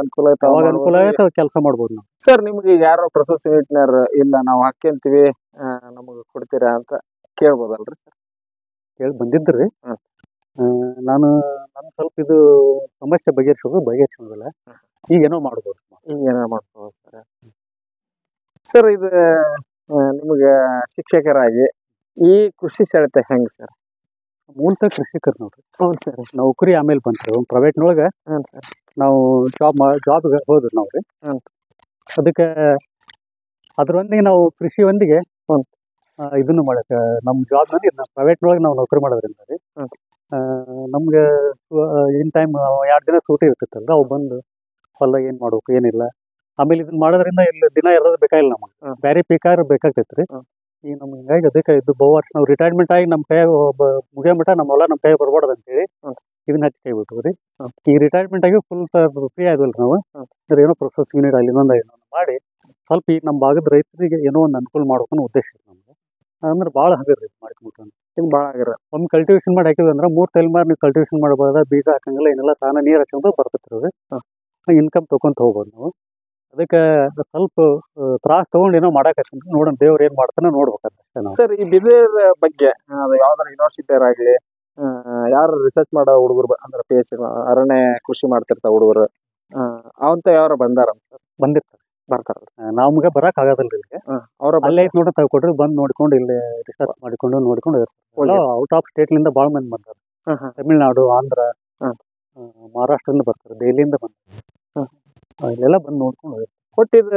ಅನುಕೂಲ ಆಗುತ್ತೆ ಕೆಲಸ ಮಾಡ್ಬೋದು ನಾವು. ಸರ್ ನಿಮ್ಗೆ ಯಾರೋ ಪ್ರೊಸೆಸ್ ಯೂನಿಟ್ನರ್ ಇಲ್ಲ ನಾವು ಹಾಕ್ಯಂತೀವಿ ನಮಗ್ ಕೊಡ್ತೀರಾ ಅಂತ ಕೇಳ್ಬೋದಲ್ರಿ ಸರ್? ಕೇಳಿ ಬಂದಿದ್ರಿ. ನಾನು ಸ್ವಲ್ಪ ಇದು ಸಮಸ್ಯೆ ಬಗೆಹರಿಸೋದಿಲ್ಲ, ಈಗೇನೋ ಮಾಡ್ಬೋದು ಸರ್. ಸರ್ ಇದು ನಿಮ್ಗೆ ಶಿಕ್ಷಕರಾಗಿ ಈ ಕೃಷಿ ಸೆಳೆತ ಹೆಂಗ್ ಸರ್? ಮೂಲತಃ ಕೃಷಿಕರು ನೋಡ್ರಿ. ಹೌದು ಸರ್. ನೌಕರಿ ಆಮೇಲೆ ಬಂತು ಪ್ರೈವೇಟ್ನೊಳಗ. ಸರ್ ನಾವು ಜಾಬ್ಗೆ ಹೋದ್ರಿ ನಾವ್ರಿ. ಅದಕ್ಕೆ ಅದ್ರೊಂದಿಗೆ ನಾವು ಕೃಷಿ ಒಂದಿಗೆ ಇದನ್ನು ಮಾಡಕ್ಕೆ ನಮ್ಮ ಜಾಬ್ನಲ್ಲಿ ಪ್ರೈವೇಟ್ನೊಳಗೆ ನಾವು ನೌಕರಿ ಮಾಡೋದ್ರಿಂದ ರೀ, ನಮ್ಗೆ ಇನ್ ಟೈಮ್ 2 ದಿನ ಸೂಟಿ ಇರ್ತಿತ್ತಲ್ಲ, ಅವು ಬಂದು ಹೊಲ ಏನ್ ಮಾಡ್ಬೇಕು ಏನಿಲ್ಲ. ಆಮೇಲೆ ಇದನ್ನ ಮಾಡೋದ್ರಿಂದ ಇಲ್ಲಿ ದಿನ ಇರೋದು ಬೇಕಾಗಿಲ್ಲ, ನಮಗೆ ಬೇರೆ ಪೀಕಾರ ಬೇಕಾಗ್ತೈತ್ರಿ. ಈಗ ನಮ್ಗೆ ಹಿಂಗಾಗಿ ಅದಕ್ಕೆ ಇದು ಬಹು ವರ್ಷ ನಾವು ರಿಟೈರ್ಮೆಂಟ್ ಆಗಿ ನಮ್ಮ ಕೈ ಮುಗಿಯೋ ಮಟ್ಟ ನಮ್ಮ ಹೊಲ ನಮ್ಮ ಕೈ ಬರ್ಬಾರ್ದು ಅಂತೇಳಿ ಇದನ್ನ ಹಚ್ಚಿ ಕೈ ಬಿಟ್ವಿ. ಈ ರಿಟೈರ್ಮೆಂಟ್ ಆಗಿ ಫುಲ್ ಫ್ರೀ ಆದ್ವಲ್ರಿ ನಾವು, ಏನೋ ಪ್ರೊಸೆಸ್ ಯೂನಿಟ್ ಅಲ್ಲಿ ಇನ್ನೊಂದು ಮಾಡಿ ಸ್ವಲ್ಪ ಈ ನಮ್ಮ ಭಾಗದ ರೈತರಿಗೆ ಏನೋ ಒಂದು ಅನುಕೂಲ ಮಾಡ್ಬೇಕು ಅನ್ನೋ ಉದ್ದೇಶ ನಮ್ಗೆ. ಅಂದ್ರೆ ಭಾಳ ಹಗರ್ರಿ ಮಾಡ್ಕೊಂಡ್ಬಿಟ್ಟು ಭಾಳ ಆಗಿರ. ಒಮ್ಮೆ ಕಲ್ಟಿವೇಶನ್ ಮಾಡಿ ಹಾಕಿದ್ವಿ ಅಂದ್ರೆ 3 ತಲೆಮಾರು ನೀವು ಕಲ್ಟಿವೇಶನ್ ಮಾಡಬಹುದ, ಬೀಜ ಹಾಕಂಗಿಲ್ಲ ಏನೆಲ್ಲ ತಾನ ನೀರು ಹಾಕೊಂಡು ಬರ್ತೈತ್ರಿ. ಇನ್ಕಮ್ ತಗೊಂತ ಹೋಗ್ಬೋದು ನಾವು. ಅದಕ್ಕೆ ಸ್ವಲ್ಪ ತ್ರಾಸ ತಗೊಂಡು ಏನೋ ಮಾಡಾಕತ್ತೀನಿ, ನೋಡೋಣ ದೇವ್ರು ಏನ್ ಮಾಡ್ತಾನೆ ನೋಡ್ಬೇಕಂತ. ಸರ್ ಈ ಬಿದಿರ್ ಬಗ್ಗೆ ಯಾವ್ದಾರ ಯೂನಿವರ್ಸಿಟಿ ಆಗ್ಲಿ ಯಾರು ರಿಸರ್ಚ್ ಮಾಡೋ ಹುಡುಗರು ಅಂದ್ರೆ PhD ಅರಣ್ಯ ಕೃಷಿ ಮಾಡ್ತಿರ್ತಾವ ಹುಡುಗರು ಅವಂತ ಯಾರು ಬಂದಿರ್ತಾರೆ? ಬರ್ತಾರಲ್ಲ. ನಮ್ಗೆ ಬರಕ್ ಆಗೋದಿಲ್ಲ ಇಲ್ಲಿಗೆ. ಅವ್ರ ಅಲ್ಲೇ ಐತ್ ನೋಡ್ರಿ ತಗೊಟ್ರಿ ಬಂದ್ ನೋಡ್ಕೊಂಡು ಇಲ್ಲಿ ರಿಸರ್ಚ್ ಮಾಡಿಕೊಂಡು ನೋಡ್ಕೊಂಡು ಔಟ್ ಆಫ್ ಸ್ಟೇಟ್ ಲಿಂದ ಬಾಳ ಮಂದಿ ಬಂದಾರ. ತಮಿಳ್ನಾಡು, ಆಂಧ್ರ, ಮಹಾರಾಷ್ಟ್ರದಿಂದ ಬರ್ತಾರೆ, ದೆಹಲಿಯಿಂದ ಬಂದಾರ. ಇಲ್ಲೆಲ್ಲ ಬಂದ್ ನೋಡ್ಕೊಂಡು ಹೋಗ್ತಾರೆ. ಕೊಟ್ಟಿದ್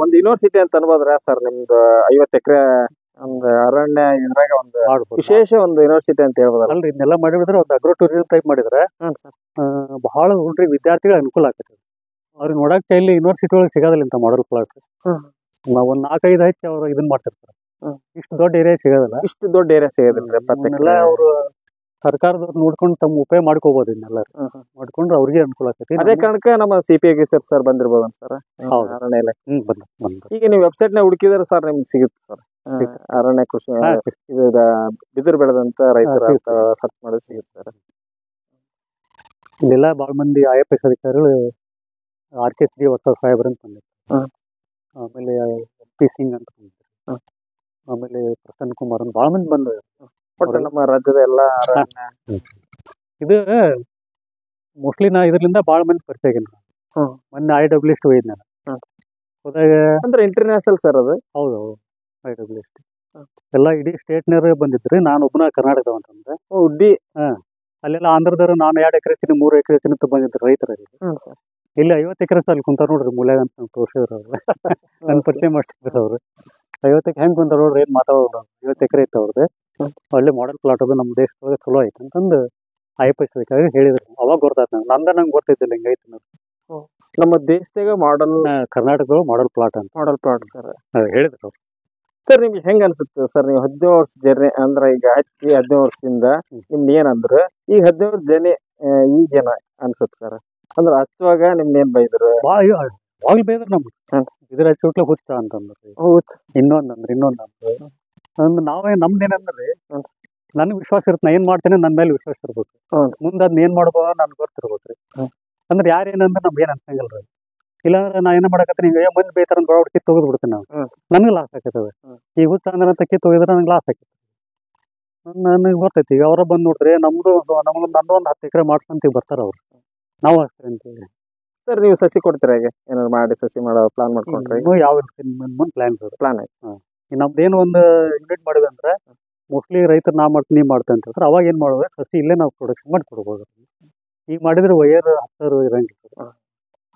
ಒಂದ್ ಯೂನಿವರ್ಸಿಟಿ ಅಂತ ಅನ್ಬೋದ್ರ ಸರ್ ನಿಮ್ದು 50 ಎಕರೆ ಒಂದು ಅರಣ್ಯ ಇದ್ರಾಗ ಒಂದು ಮಾಡ್ಬೋದು. ವಿಶೇಷ ಒಂದು ಯೂನಿವರ್ಸಿಟಿ ಅಂತ ಹೇಳ್ಬೋದಲ್ಲ. ಅಲ್ರಿ ಇದನ್ನೆಲ್ಲ ಮಾಡಿದ್ರೆ ಒಂದು ಅಗ್ರೋ ಟೂರಿಸಂ ಟೈಪ್ ಮಾಡಿದ್ರೆ ಬಹಳ ಹುಡ್ರಿ ವಿದ್ಯಾರ್ಥಿಗಳಿಗೆ ಅನುಕೂಲ ಆಗ್ತದೆ. ಅವ್ರಿಗೆ ನೋಡಕ್ ಇಲ್ಲಿ ಯೂನಿವರ್ಸಿಟಿ ಒಳಗೆ ಸಿಗೋದಿಲ್ಲ ಇಂಥ ಮಾಡಲ್ ಪ್ಲಾಟ್. ಒಂದ್ 4-5 ಹಚ್ಚಿ ಅವ್ರು ಇದನ್ನ ಮಾಡ್ತಿರ್ತಾರೆ. ಇಷ್ಟು ದೊಡ್ಡ ಏರಿಯಾ ಸಿಗೋದಿಲ್ಲ. ಇಷ್ಟು ದೊಡ್ಡ ಏರಿಯಾ ಸಿಗೋದಿಲ್ಲ. ಅವರು ಸರ್ಕಾರದವ್ರು ನೋಡ್ಕೊಂಡು ತಮ್ಮ ಉಪಯೋಗ ಮಾಡ್ಕೋಬಹುದು. ಇದನ್ನೆಲ್ಲ ಮಾಡ್ಕೊಂಡ್ರೆ ಅವ್ರಿಗೆ ಅನುಕೂಲ ಆಗ್ತೈತಿ. ಅದೇ ಕಾರಣಕ್ಕೆ ನಮ್ಮ CPA ಸರ್ ಬಂದಿರ್ಬೋದು ಸರ್ ಅರಣ್ಯ ಇಲಾಖೆ. ಈಗ ನೀವು ವೆಬ್ಸೈಟ್ ನ ಹುಡುಕಿದ್ರೆ ಸರ್ ನಿಮ್ಗೆ ಸಿಗುತ್ತೆ ಸರ್. ಅರಣ್ಯ ಕೃಷಿ ಇದು ಬಿದಿರು ಬೆಳೆದಂತ ರೈತರ ಸರ್ಚ್ ಮಾಡೋದು ಸಿಗುತ್ತೆ ಸರ್. ಇಲ್ಲೆಲ್ಲ ಬಾಳ ಮಂದಿ IFS ಅಧಿಕಾರಿಗಳು RKSD ಹೊಸ ಸಾಹೇಬ್ರ ಅಂತ ಬಂದಿದ್ರು. ಆಮೇಲೆ MP ಸಿಂಗ್ ಅಂತ ಬಂದಿದ್ರು. ಆಮೇಲೆ ಪ್ರಸನ್ನ ಕುಮಾರ್ ಅಂತ ಬಾಳ ಮಂದಿ ಬಂದ. ಒಟ್ಟು ನಮ್ಮ ರಾಜ್ಯದ ಎಲ್ಲ ಅರಣ್ಯ ಇದು ಮೋಸ್ಟ್ಲಿ ನಾ ಇದರಿಂದ ಬಾಳ ಮಂದಿ ಪರಿಚಯ ಆಗಿನ. ಮೊನ್ನೆ IWS ಹೋಗಿದ್ ನಾನು. ಹೋದಾಗ ಅಂದ್ರೆ ಇಂಟರ್ನ್ಯಾಷನಲ್ ಸರ್ ಅದು. ಹೌದು IWS ಎಲ್ಲ ಇಡೀ ಸ್ಟೇಟ್ನವ್ರೆ ಬಂದಿದ್ರಿ. ನಾನು ಒಬ್ಬನ ಕರ್ನಾಟಕದವ ಅಂತಂದ್ರೆ ಉಡ್ಡಿ. ಅಲ್ಲೆಲ್ಲ ಆಂಧ್ರದವ್ರು ನಾನು 2 ಎಕರೆ ತಿನ್ನು 3 ಎಕರೆ ತಿನ್ನು ಬಂದಿದ್ರು ರೈತರಲ್ಲಿ. ಇಲ್ಲಿ 50 ಎಕರೆ ಅಲ್ಲಿ ಕುಂತಾರ ನೋಡ್ರಿ ಮೂಲ್ಯಾಗ ಅಂತ ತೋರಿಸಿದ್ರು. ನನ್ ಪರಿಚಯ ಮಾಡ್ಸಿದ್ರು ಅವ್ರು. 50 ಎಕರೆ ಹೆಂಗ್ ಕುಂತಾರ ನೋಡ್ರಿ, ಏನ್ ಮಾತಾಡೋದು. 50 ಎಕರೆ ಇತ್ತು ಅವ್ರದ್ದು. ಒಳ್ಳೆ ಮಾಡೆಲ್ ಪ್ಲಾಟ್ ಅದು ನಮ್ಮ ದೇಶದೊಳಗೆ ಚಲೋ ಐತೆ ಅಂತಂದು IFS ಅಧಿಕಾರಿ ಹೇಳಿದ್ರು. ಅವಾಗ ಗೊತ್ತಾಯ್ತು ನಂಗೆ ಗೊತ್ತಿದ್ದಿಲ್ಲ ಹಿಂಗೈತೆ. ನಮ್ಮ ದೇಶದಾಗ ಮಾಡಲ್ ಕರ್ನಾಟಕದೊಳಗೆ ಮಾಡೆಲ್ ಪ್ಲಾಟ್ ಅಂತ ಮಾಡಲ್ ಪ್ಲಾಟ್ ಸರ್ ಹೇಳಿದ್ರು ಅವ್ರು. ಸರ್ ನಿಮ್ಗೆ ಹೆಂಗ್ ಅನ್ಸುತ್ತೆ ಸರ್, ನೀವು 17 ವರ್ಷ ಜರ್ನಿ ಅಂದ್ರೆ ಈಗ ಹಚ್ಚಿ 17 ವರ್ಷದಿಂದ ನಿಮ್ದು ಏನಂದ್ರೆ ಈಗ 17 ಜರ್ನಿ ಈಗೇನ ಅನ್ಸುತ್ತೆ ಸರ್? ಅಂದ್ರೆ ಹಚ್ಚುವಾಗ ನಿಮ್ನ ಏನ್ ಬೈದ್ರು? ಅವಾಗ ಬೇದ್ರ ನಮ್ಗೆ ಇದ್ರ ಹಚ್ಚುಟ್ಲೆ ಹುಚ್ಚ ಅಂತಂದ್ರಿ. ಇನ್ನೊಂದಂದ್ರೆ ನಾವೇ ನಮ್ದೇನಂದ್ರಿ ನನ್ಗೆ ವಿಶ್ವಾಸ ಇರುತ್ತೆ. ನಾ ಏನ್ ಮಾಡ್ತೇನೆ ನನ್ನ ಮೇಲೆ ವಿಶ್ವಾಸ ಇರ್ಬೇಕು. ಮುಂದೆ ಅದನ್ನ ಏನ್ ಮಾಡ್ಬೋದು ನನ್ಗೆ ಗೊತ್ತಿರ್ಬೇಕ್ರಿ. ಅಂದ್ರೆ ಯಾರೇನಂದ್ರೆ ನಮ್ಗೆ ಏನ್ ಅನ್ಸಂಗಲ್ರಿ. ಇಲ್ಲಾಂದ್ರೆ ನಾ ಏನ ಮಾಡಕತ್ತೀನಿ ಈಗ ಮಂದಿ ಬೇತಾರ ಬಡ ಕಿತ್ತು ಹೋಗಿದ್ ಬಿಡ್ತೀನಿ. ನಾವು ನನ್ಗೆ ಲಾಸ್ ಆಕೈತದ. ಈಗ ಹುಚ್ಚ ಅಂದ್ರೆ ಅಂತ ಕಿತ್ತು ಹೋಗಿದ್ರೆ ನಂಗೆ ಲಾಸ್ ಆಕೈತಿ. ನನಗೆ ಬರ್ತೈತಿ. ಈಗ ಅವರ ಬಂದ್ ನೋಡ್ರಿ ನಂದು ಒಂದು 10 ಎಕರೆ ಮಾಡ್ಕೊಂತ ಬರ್ತಾರ ಅವ್ರು. ನಾವು ಅಷ್ಟೇ ಅಂತೀವಿ. ಸರ್ ನೀವು ಸಸಿ ಕೊಡ್ತೀರಾ? ಹೇಗೆ ಏನಾದ್ರು ಮಾಡಿ ಸಸಿ ಮಾಡೋ ಪ್ಲಾನ್ ಮಾಡ್ಕೊಂಡ್ರೆ? ಯಾವ ಪ್ಲಾನ್ ಆಯ್ತು. ನಮ್ದೇನು ಒಂದು ಯೂನಿಟ್ ಮಾಡಿದೆ ಅಂದ್ರೆ ಮೋಸ್ಟ್ಲಿ ರೈತರು ನಾ ಮಾಡ್ತೀನಿ ನೀವ್ ಮಾಡ್ತಾ ಅಂತ ಹೇಳ್ತಾರೆ. ಅವಾಗ ಏನ್ ಮಾಡೋದು ಸಸಿ ಇಲ್ಲೇ ನಾವು ಪ್ರೊಡಕ್ಷನ್ ಮಾಡಿ ಕೊಡ್ಬೋದು. ಈಗ ಮಾಡಿದ್ರೆ ವೈರ್ ಹತ್ತಾರು ಇರಂಗಿಲ್ಲ.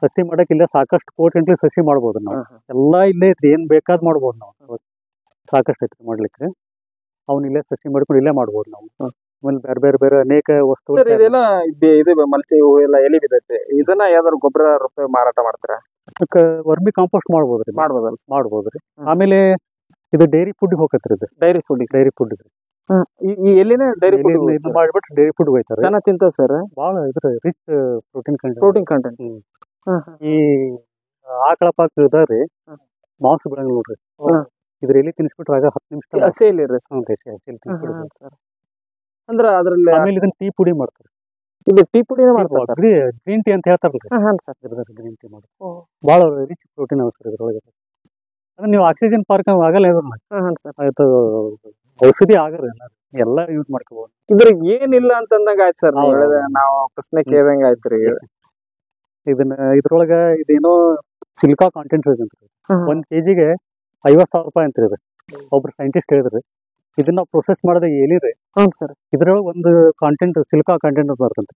ಸಸಿ ಮಾಡಕ್ ಇಲ್ಲೇ ಸಾಕಷ್ಟು ಕೋಟಿ ಸಸಿ ಮಾಡ್ಬೋದು ನಾವು. ಎಲ್ಲಾ ಇಲ್ಲೇ ಐತ್ರಿ, ಏನ್ ಬೇಕಾದ್ ಮಾಡ್ಬೋದು ನಾವು. ಸಾಕಷ್ಟು ಐತ್ರಿ ಮಾಡ್ಲಿಕ್ಕೆ. ಅವ್ನ ಇಲ್ಲೇ ಸಸಿ ಮಾಡ್ಕೊಂಡು ಇಲ್ಲೇ ಮಾಡ್ಬೋದು ನಾವು. ಆಮೇಲೆ ಬೇರೆ ಅನೇಕ ವಸ್ತು. ಸರ್ ಇದೆಲ್ಲ ಇದು ಮಲ್ಚಿ ಹೂ ಎಲ್ಲ ಎಲ್ಲಿ ಬಿದ್ದೈತೆ, ಇದನ್ನ ಯಾವ್ದಾದ್ರು ಗೊಬ್ಬರ ರೂಪಾಯಿ ಮಾರಾಟ ಮಾಡ್ತೀರಾ? ವರ್ಮಿ ಕಾಂಪೋಸ್ಟ್ ಮಾಡ್ಬೋದ್ರಿ. ಮಾಡ್ಬೋದ್ರಿ. ಆಮೇಲೆ ಇದು ಡೈರಿ ಫುಡ್ ಹೋಗತ್ರಿ. ಇದು ಡೈರಿ ಫುಡ್ ಈ ಎಲ್ಲಿನ ಡೈರಿ ಫುಡ್ ಇದು ಮಾಡ್ಬಿಟ್ಟು ಡೈರಿ ಫುಡ್ ಹೋಯ್ತಾರೆ. ಚೆನ್ನಾಗಿ ತಿಂತಾವ ಸರ್. ಬಹಳ ಇದ್ರ ರಿಚ್ ಪ್ರೋಟೀನ್ ಕಂಟೆಂಟ್. ಈ ಆಕಳ ಪಾಕ ಇದಾವ್ರಿ, ಮಾಂಸ ಬಿಡಂಗಿಲ್ಲ ನೋಡ್ರಿ. ಇದ್ರ ಎಲ್ಲಿ ತಿನ್ಸ್ಬಿಟ್ರೆ ಆಗ 10 ನಿಮಿಷ ಸರ್. ಅಂದ್ರ ಅದ್ರಲ್ಲಿ ಆಮೇಲೆ ಇದನ್ನ ಟೀ ಪುಡಿ ಮಾಡ್ತಾರೆ. ಇದು ಟೀ ಪುಡಿನ ಮಾಡ್ತಾರೆ. ಗ್ರೀನ್ ಟೀ ಅಂತ ಹೇಳ್ತಾರಲ್ರಿ. ಗ್ರೀನ್ ಟೀ ಮಾಡಿ ಬಹಳ ರಿಚ್ ಪ್ರೋಟೀನ್ ಅವ ಸರ್ ಇದ್ರೊಳಗೆ. ಅಂದ್ರೆ ನೀವು ಆಕ್ಸಿಜನ್ ಪಾರ್ಕ್ ಆಗಲ್ಲ ಆಯ್ತು, ಔಷಧಿ ಆಗಲ್ಲ, ಎಲ್ಲ ಯೂಸ್ ಮಾಡ್ಕೋಬಹುದು. ಇದ್ರಿಗೆ ಏನಿಲ್ಲ ಅಂತಂದಾಗ ಆಯ್ತು ಸರ್. ನಾವು ಪ್ರಶ್ನೆ ಕೇಳ್ದಂಗ ಆಯ್ತ್ರಿ. ಇದನ್ನ ಇದ್ರೊಳಗ ಇದೇನೋ ಸಿಲಿಕಾ ಕಾಂಟೆಂಟ್ ಇರ್ತೈತಿ. 1 kg 50,000 ರೂಪಾಯಿ ಅಂತ ಇದೆ. ಒಬ್ರು ಸೈಂಟಿಸ್ಟ್ ಹೇಳಿದ್ರಿ. ಇದನ್ನ ನಾವು ಪ್ರೊಸೆಸ್ ಮಾಡಿದ ಎಲಿರಿ ಸರ್, ಇದ್ರೊಳಗೆ ಒಂದು ಕಾಂಟೆಂಟ್ ಸಿಲಿಕಾ ಕಾಂಟೆಂಟ್ ಬರ್ತಂತ.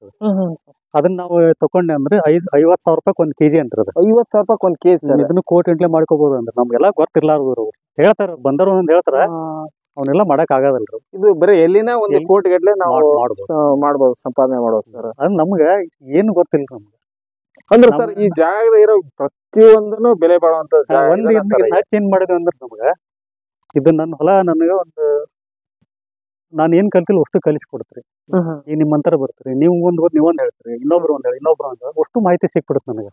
ಅದನ್ನ ನಾವು ತಕೊಂಡೆ ಅಂದ್ರೆ 50,000 ರೂಪಾಯಿ 1 kg ಅಂತ. 50,000 ರೂಪಾಯಿ 1 kg ಸರ್. ಇದನ್ನ ಕೋಟಿ ಮಾಡ್ಕೋಬಹುದು ಅಂದ್ರೆ ನಮ್ಗೆಲ್ಲ ಗೊತ್ತಿರ್ಲಾರ್ದು ಹೇಳ್ತಾರ, ಬಂದರು ಒಂದ್ ಹೇಳ್ತಾರ, ಅವನ್ನೆಲ್ಲ ಮಾಡಕ್ ಆಗೋದಲ್ರಿ. ಇದು ಬರೀ ಎಲ್ಲಿನ 1 ಕೋಟಿ ಗಟ್ಲೆ ನಾವು ಮಾಡ್ಬೋದು, ಸಂಪಾದನೆ ಮಾಡ್ಬೋದು ಸರ್. ಅದ್ ನಮ್ಗೆ ಏನ್ ಗೊತ್ತಿಲ್ಲ ನಮ್ಗೆ. ಅಂದ್ರೆ ಸರ್ ಈ ಜಾಗದ ಇರೋ ಪ್ರತಿಯೊಂದನ್ನು ಬೆಲೆ ಬಾಳುವಂತ ಏನ್ ಮಾಡಿದ್ವಿ ಅಂದ್ರೆ ನಮ್ಗ ಇದು ನನ್ನ ಹೊಲ ನನಗೆ ಒಂದು ನಾನು ಏನ್ ಕಲ್ತಿಲ್ಲ ಅಷ್ಟು ಕಲಿಸ್ಕೊಡ್ತೀರಿ. ಈ ನಿಮ್ಮಂತರ ಬರ್ತೀರಿ, ನೀವು ನೀವೊಂದ್ ಹೇಳ್ತೀರಿ, ಇನ್ನೊಬ್ರು ಅಷ್ಟು ಮಾಹಿತಿ ಸಿಕ್ಬಿಡುತ್ತೆ ನನಗೆ.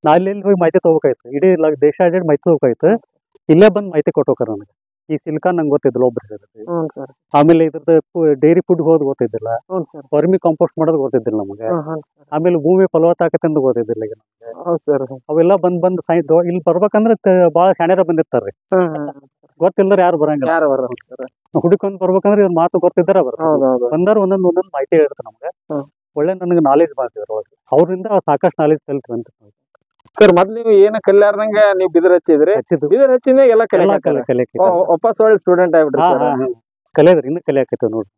ನಾ ಅಲ್ಲಿ ಹೋಗಿ ಮಾಹಿತಿ ತಗೋಬೇಕಾಯ್ತು, ಇಡೀ ದೇಶ ಮಾಹಿತಿ ತಗೋಬೇಕಾಯ್ತು. ಇಲ್ಲೇ ಬಂದ್ ಮಾಹಿತಿ ಕೊಟ್ಟೋಕಾರ ನನಗೆ. ಈ ಸಿಲಿಕಾ ನಂಗೆ ಗೊತ್ತಿದ್ದಿಲ್ಲ, ಒಬ್ರು. ಆಮೇಲೆ ಇದ್ರದ್ದು ಡೈರಿ ಫುಡ್ ಹೋದ್ ಗೊತ್ತಿದ್ದಿಲ್ಲ, ವರ್ಮಿ ಕಾಂಪೋಸ್ಟ್ ಮಾಡೋದು ಗೊತ್ತಿದ್ದಿಲ್ಲ ನಮಗೆ. ಆಮೇಲೆ ಭೂಮಿ ಫಲವತ್ತಾಕತ್ತೆ ಅಂತ ಗೊತ್ತಿದ್ದಿಲ್ಲ ಅವೆಲ್ಲ ಬಂದ್ ಇಲ್ಲಿ ಬರ್ಬೇಕಂದ್ರೆ ಬಾಳ ಶಾಣ್ಯರ ಬಂದಿರ್ತಾರ್ರಿ. ಗೊತ್ತಿಲ್ದಾರ ಯಾರು ಬರಂಗಿಲ್ಲ. ಹುಡುಕೊಂಡ್ ಬರ್ಬೇಕಂದ್ರೆ ಇವ್ರ ಮಾತು ಗೊತ್ತಿದ್ದಾರ ಬಂದಾರ ಒಂದೊಂದ್ ಮಾಹಿತಿ ಹೇಳಿರ್ತಾರೆ ನಮ್ಗೆ. ಒಳ್ಳೆ ನನಗೆ ನಾಲೆಜ್ ಮಾಡ್ತಿದ್ರು. ಅವ್ರಿಂದ ಸಾಕಷ್ಟು ನಾಲೆಜ್ ಕಲ್ತ್ರಿ ಅಂತ. ಸರ್ ಮೊದ್ಲು ನೀವು ಏನ ಕಲ್ಯಾರ್ದಂಗ ನೀವು ಬಿದಿರ್ ಹಚ್ಚಿದ್ರಿ, ಹಚ್ಚಿದ್ದು ಬಿದಿರ್ ಹಚ್ಚಿಂದ ಎಲ್ಲ ಕಲೆ ಕಲಿಯಕ್ಕೆ ವಾಪಸ್ ಒಳ್ಳೆ ಸ್ಟೂಡೆಂಟ್ ಆಗ್ಬಿಟ್ರಿ ಸರ್. ಕಲಿಯೋದ್ರಿ ಇನ್ನು ಕಲಿಯಾಕೈತೆ ನೋಡ್ರಿ.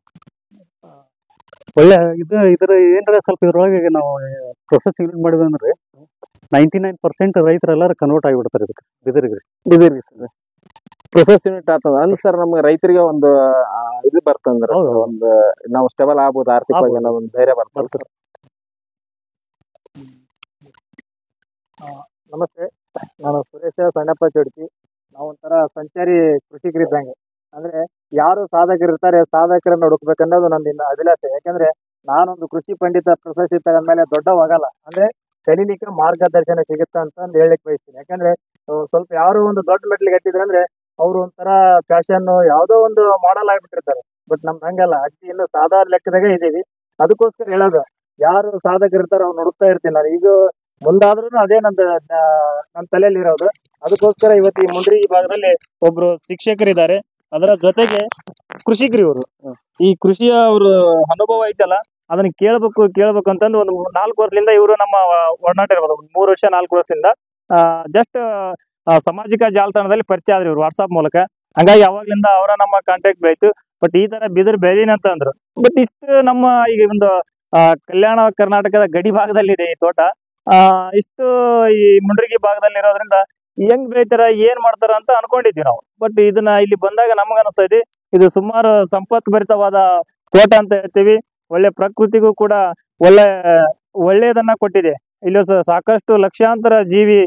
ಒಳ್ಳೆ ಇದ್ರ ಏನ್ರ ಸ್ವಲ್ಪ ಇದ್ರೊಳಗೆ ನಾವು ಪ್ರೊಸೆಸ್ ಯೂಸ್ ಮಾಡಿದ್ವಿ ಅಂದ್ರೆ 99% ರೈತರೆಲ್ಲರೂ ಕನ್ವರ್ಟ್ ಆಗಿಬಿಡ್ತಾರೆ ಇದಕ್ಕೆ ಬಿದಿರಿಗೆ. ಬಿದಿರ್ರಿ ಸರ್ ಪ್ರೊಸೆಸ್ ಯೂನಿಟ್ ಆಗ್ತದ ಅಂದ್ ಸರ್ ನಮ್ಗೆ ರೈತರಿಗೆ ಒಂದು ಇದು ಬರ್ತಂದ್ರ ಹೌದು. ಒಂದು ನಾವು ಸ್ಟೇಬಲ್ ಆಗ್ಬೋದು ಆರ್ಥಿಕವಾಗಿ ಅನ್ನೋ ಒಂದು ಧೈರ್ಯ ಬರ್ತದೆ ಸರ್. ನಮಸ್ತೆ, ನಾನು ಸುರೇಶ ಸಣ್ಣಪ್ಪ ಚೋಡ್ಕಿ. ನಾವು ಒಂಥರ ಸಂಚಾರಿ ಕೃಷಿಕರಿದ್ದಂಗೆ. ಅಂದ್ರೆ ಯಾರು ಸಾಧಕರಿರ್ತಾರೆ ಸಾಧಕರನ್ನ ಹುಡುಕ್ಬೇಕನ್ನೋದು ನನ್ನ ಅಭಿಲಾಷೆ. ಯಾಕಂದ್ರೆ ನಾನೊಂದು ಕೃಷಿ ಪಂಡಿತ ಪ್ರಶಸ್ತಿ ತಗೊಂಡ್ಮೇಲೆ ದೊಡ್ಡವಾಗಲ್ಲ, ಅಂದ್ರೆ ಕಲೀಲಿಕ್ಕೆ ಮಾರ್ಗದರ್ಶನ ಸಿಗುತ್ತೆ ಅಂತ ಒಂದು ಹೇಳಕ್ ಬಯಸ್ತೀನಿ. ಯಾಕಂದ್ರೆ ಸ್ವಲ್ಪ ಯಾರು ಒಂದು ದೊಡ್ಡ ಮೆಟ್ಲಿಗೆ ಹತ್ತಿದ್ರೆ ಅಂದ್ರೆ ಅವ್ರು ಒಂಥರ ಫ್ಯಾಷನ್ ಯಾವ್ದೋ ಒಂದು ಮಾಡಲ್ ಆಗ್ಬಿಟ್ಟಿರ್ತಾರೆ. ಬಟ್ ನಮ್ದು ಹಂಗಲ್ಲ, ಅಜ್ಜಿ ಇನ್ನು ಸಾಧಾರಣ ಲೆಕ್ಕದಾಗೆ ಇದೀವಿ. ಅದಕ್ಕೋಸ್ಕರ ಹೇಳೋದು, ಯಾರು ಸಾಧಕರಿರ್ತಾರೋ ಅವ್ರು ಹುಡುಕ್ತಾ ಇರ್ತೀನಿ ನಾನು. ಈಗ ಮುಂದಾದ್ರೂ ಅದೇ ನನ್ನ ತಲೆಯಲ್ಲಿ ಇರೋದು. ಅದಕ್ಕೋಸ್ಕರ ಇವತ್ತು ಈ ಮುಂಡ್ರಿ ಈ ಭಾಗದಲ್ಲಿ ಒಬ್ರು ಶಿಕ್ಷಕರಿದ್ದಾರೆ, ಅದರ ಜೊತೆಗೆ ಕೃಷಿಕರು ಇವರು. ಈ ಕೃಷಿಯ ಅವ್ರ ಅನುಭವ ಐತಲ್ಲ ಅದನ್ನ ಕೇಳ್ಬೇಕು ಅಂತಂದು ಒಂದು 4 ವರ್ಷದಿಂದ ಇವರು ನಮ್ಮ ಒಡನಾಟ ಇರ್ಬೋದು. 3 ವರ್ಷ 4 ವರ್ಷದಿಂದ ಜಸ್ಟ್ ಸಾಮಾಜಿಕ ಜಾಲತಾಣದಲ್ಲಿ ಪರಿಚಯ ಆದ್ರಿ ಇವ್ರು ವಾಟ್ಸಾಪ್ ಮೂಲಕ. ಹಂಗಾಗಿ ಅವಾಗ್ಲಿಂದ ಅವರ ನಮ್ಮ ಕಾಂಟ್ಯಾಕ್ಟ್ ಬೆಳೀತು. ಬಟ್ ಈ ತರ ಬಿದಿರ್ ಬೆಳೀನಿ ಅಂತ ಅಂದ್ರು. ಬಟ್ ಇಷ್ಟು ನಮ್ಮ ಈಗ ಒಂದು ಕಲ್ಯಾಣ ಕರ್ನಾಟಕದ ಗಡಿ ಭಾಗದಲ್ಲಿದೆ ಈ ತೋಟ. ಇಷ್ಟು ಈ ಮುಂಡ್ರಿಗಿ ಭಾಗದಲ್ಲಿ ಇರೋದ್ರಿಂದ ಹೆಂಗ್ ಬೆಳಿತಾರ ಏನ್ ಮಾಡ್ತಾರ ಅಂತ ಅನ್ಕೊಂಡಿದ್ವಿ ನಾವು. ಬಟ್ ಇದನ್ನ ಇಲ್ಲಿ ಬಂದಾಗ ನಮಗ ಅನಿಸ್ತಾ ಇದೆ ಇದು ಸುಮಾರು ಸಂಪತ್ ಭರಿತವಾದ ತೋಟ ಅಂತ ಹೇಳ್ತೀವಿ. ಒಳ್ಳೆ ಪ್ರಕೃತಿಗೂ ಕೂಡ ಒಳ್ಳೆಯದನ್ನ ಕೊಟ್ಟಿದೆ. ಇಲ್ಲಿ ಸಾಕಷ್ಟು ಲಕ್ಷಾಂತರ ಜೀವಿ,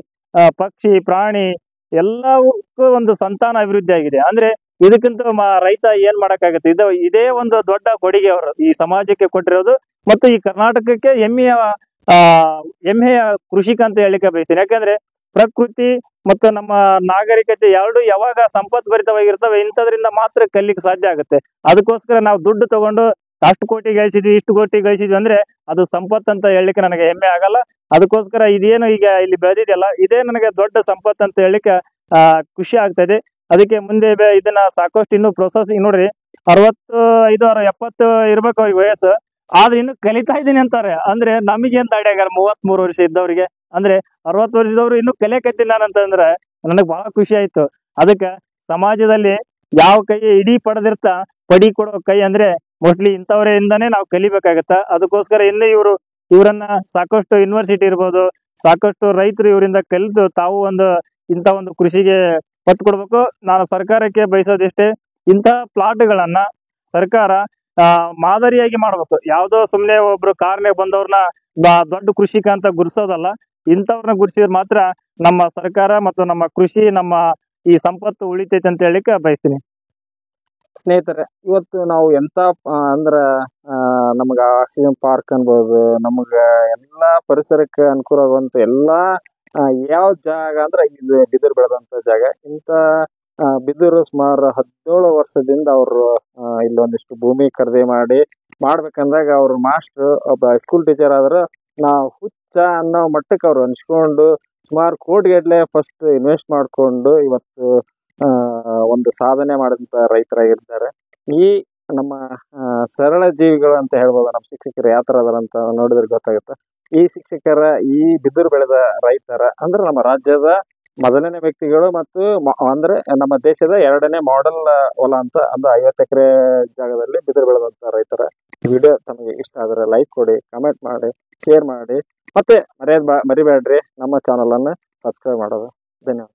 ಪಕ್ಷಿ, ಪ್ರಾಣಿ ಎಲ್ಲವಕ್ಕೂ ಒಂದು ಸಂತಾನ ಅಭಿವೃದ್ಧಿ ಆಗಿದೆ. ಅಂದ್ರೆ ಇದಕ್ಕಿಂತ ರೈತ ಏನ್ ಮಾಡಕ್ಕಾಗತ್ತೆ? ಇದೇ ಒಂದು ದೊಡ್ಡ ಕೊಡುಗೆ ಅವರು ಈ ಸಮಾಜಕ್ಕೆ ಕೊಟ್ಟಿರೋದು ಮತ್ತು ಈ ಕರ್ನಾಟಕಕ್ಕೆ ಹೆಮ್ಮೆಯ ಕೃಷಿಕ ಅಂತ ಹೇಳಿಕೆ ಬಯಸ್ತೀನಿ. ಯಾಕಂದ್ರೆ ಪ್ರಕೃತಿ ಮತ್ತು ನಮ್ಮ ನಾಗರಿಕತೆ ಎರಡು ಯಾವಾಗ ಸಂಪತ್ ಭರಿತವಾಗಿರ್ತವೆ ಇಂಥದ್ರಿಂದ ಮಾತ್ರ ಕಲಿಲಿಕ್ಕೆ ಸಾಧ್ಯ ಆಗುತ್ತೆ. ಅದಕ್ಕೋಸ್ಕರ ನಾವು ದುಡ್ಡು ತಗೊಂಡು ಅಷ್ಟು ಕೋಟಿ ಗಳಿಸಿದ್ವಿ ಇಷ್ಟು ಕೋಟಿ ಗಳಿಸಿದ್ವಿ ಅಂದ್ರೆ ಅದು ಸಂಪತ್ ಅಂತ ಹೇಳಲಿಕ್ಕೆ ನನಗೆ ಹೆಮ್ಮೆ ಆಗಲ್ಲ. ಅದಕ್ಕೋಸ್ಕರ ಇದೇನು ಈಗ ಇಲ್ಲಿ ಬೆಳೆದಿದೆಯಲ್ಲ ಇದೇ ನನಗೆ ದೊಡ್ಡ ಸಂಪತ್ ಅಂತ ಹೇಳಲಿಕ್ಕೆ ಖುಷಿ ಆಗ್ತಾ ಇದೆ. ಅದಕ್ಕೆ ಮುಂದೆ ಇದನ್ನ ಸಾಕಷ್ಟು ಇನ್ನು ಪ್ರೊಸೆಸಿಂಗ್ ನೋಡ್ರಿ 65 70 ಇರ್ಬೇಕು ಅವ್ರಿಗೆ ವಯಸ್ಸು, ಆದ್ರೆ ಇನ್ನು ಕಲಿತಾ ಇದ್ದೀನಿ ಅಂತಾರೆ. ಅಂದ್ರೆ ನಮಗೆ ಅಂತ ಐಡಿಯಾ 33 ವರ್ಷ ಇದ್ದವ್ರಿಗೆ, ಅಂದ್ರೆ 60 ವರ್ಷದವ್ರು ಇನ್ನು ಕಲಿಯಕತ್ತೀನಿ ನಾನಂತಂದ್ರೆ ನನಗ್ ಬಹಳ ಖುಷಿ ಆಯ್ತು. ಅದಕ್ಕೆ ಸಮಾಜದಲ್ಲಿ ಯಾವ ಕೈ ಇಡೀ ಪಡೆದಿರ್ತಾ ಪಡಿ ಕೊಡೋ ಕೈ ಅಂದ್ರೆ ಮೋಸ್ಟ್ಲಿ ಇಂಥವರಿಂದಾನೇ ನಾವು ಕಲಿಬೇಕಾಗತ್ತ. ಅದಕ್ಕೋಸ್ಕರ ಇನ್ನು ಇವರನ್ನ ಸಾಕಷ್ಟು ಯೂನಿವರ್ಸಿಟಿ ಇರ್ಬೋದು, ಸಾಕಷ್ಟು ರೈತರು ಇವರಿಂದ ಕಲಿತು ತಾವು ಇಂಥ ಒಂದು ಕೃಷಿಗೆ ಒತ್ತು ಕೊಡ್ಬೇಕು. ನಾನು ಸರ್ಕಾರಕ್ಕೆ ಬಯಸೋದಿಷ್ಟೇ, ಇಂಥ ಪ್ಲಾಟ್ಗಳನ್ನ ಸರ್ಕಾರ ಮಾದರಿಯಾಗಿ ಮಾಡ್ಬೇಕು. ಯಾವ್ದೋ ಸುಮ್ನೆ ಒಬ್ರು ಕಾರ್ನಾಗ ಬಂದವ್ರನ್ನ ದೊಡ್ಡ ಕೃಷಿಕ ಅಂತ ಗುರ್ಸೋದಲ್ಲ. ಇಂಥವ್ರನ್ನ ಗುರ್ಸಿದ್ರೆ ಮಾತ್ರ ನಮ್ಮ ಸರ್ಕಾರ ಮತ್ತು ನಮ್ಮ ಕೃಷಿ ನಮ್ಮ ಈ ಸಂಪತ್ತು ಉಳಿತೈತೆ ಅಂತ ಹೇಳಿಕ್ಕೆ ಬಯಸ್ತೀನಿ. ಸ್ನೇಹಿತರೆ, ಇವತ್ತು ನಾವು ಎಂತ ಅಂದ್ರ ನಮಗ ಆಕ್ಸಿಜನ್ ಪಾರ್ಕ್ ಅನ್ಬೋದು, ನಮಗ ಎಲ್ಲಾ ಪರಿಸರಕ್ಕೆ ಅನುಕೂಲ ಆಗುವಂತ ಎಲ್ಲಾ ಯಾವ ಜಾಗ ಅಂದ್ರೆ ಇದು ಬಿದಿರು ಬೆಳೆದಂತ ಜಾಗ. ಇಂತ ಬಿದಿರು ಸುಮಾರು 17 ವರ್ಷದಿಂದ ಅವರು ಇಲ್ಲಿ ಒಂದಿಷ್ಟು ಭೂಮಿ ಖರೀದಿ ಮಾಡ್ಬೇಕಂದಾಗ ಅವ್ರ ಮಾಸ್ಟರ್ ಒಬ್ಬ ಹೈಸ್ಕೂಲ್ ಟೀಚರ್ ಆದ್ರ ನಾವು ಹುಚ್ಚ ಅನ್ನೋ ಮಟ್ಟಕ್ಕೆ ಅವ್ರು ಅನ್ಸ್ಕೊಂಡು ಸುಮಾರು ಕೋಟಿಗಟ್ಟಲೆ ಫಸ್ಟ್ ಇನ್ವೆಸ್ಟ್ ಮಾಡ್ಕೊಂಡು ಇವತ್ತು ಒಂದು ಸಾಧನೆ ಮಾಡಿದಂತ ರೈತರಾಗಿರ್ತಾರೆ. ಈ ನಮ್ಮ ಸರಳ ಜೀವಿಗಳು ಅಂತ ಹೇಳ್ಬೋದು. ನಮ್ಮ ಶಿಕ್ಷಕರು ಯಾವ ತರ ಅದಾರ ಅಂತ ನೋಡಿದ್ರೆ ಗೊತ್ತಾಗುತ್ತೆ. ಈ ಶಿಕ್ಷಕರ ಈ ಬಿದಿರು ಬೆಳೆದ ರೈತರ ಅಂದ್ರೆ ನಮ್ಮ ರಾಜ್ಯದ ಮೊದಲನೇ ವ್ಯಕ್ತಿಗಳು ಮತ್ತು ಅಂದ್ರೆ ನಮ್ಮ ದೇಶದ 2ನೇ ಮಾಡೆಲ್ ಹೊಲ ಅಂತ 50 ಎಕರೆ ಜಾಗದಲ್ಲಿ ಬಿದಿರು ಬೆಳೆದಂತ ರೈತರ ವಿಡಿಯೋ ತಮಗೆ ಇಷ್ಟ ಆದ್ರೆ ಲೈಕ್ ಕೊಡಿ, ಕಮೆಂಟ್ ಮಾಡಿ, ಶೇರ್ ಮಾಡಿ, ಮತ್ತೆ ಮರಿಬೇಡ್ರಿ ನಮ್ಮ ಚಾನಲ್ ಅನ್ನು ಸಬ್ಸ್ಕ್ರೈಬ್ ಮಾಡೋದು. ಧನ್ಯವಾದ.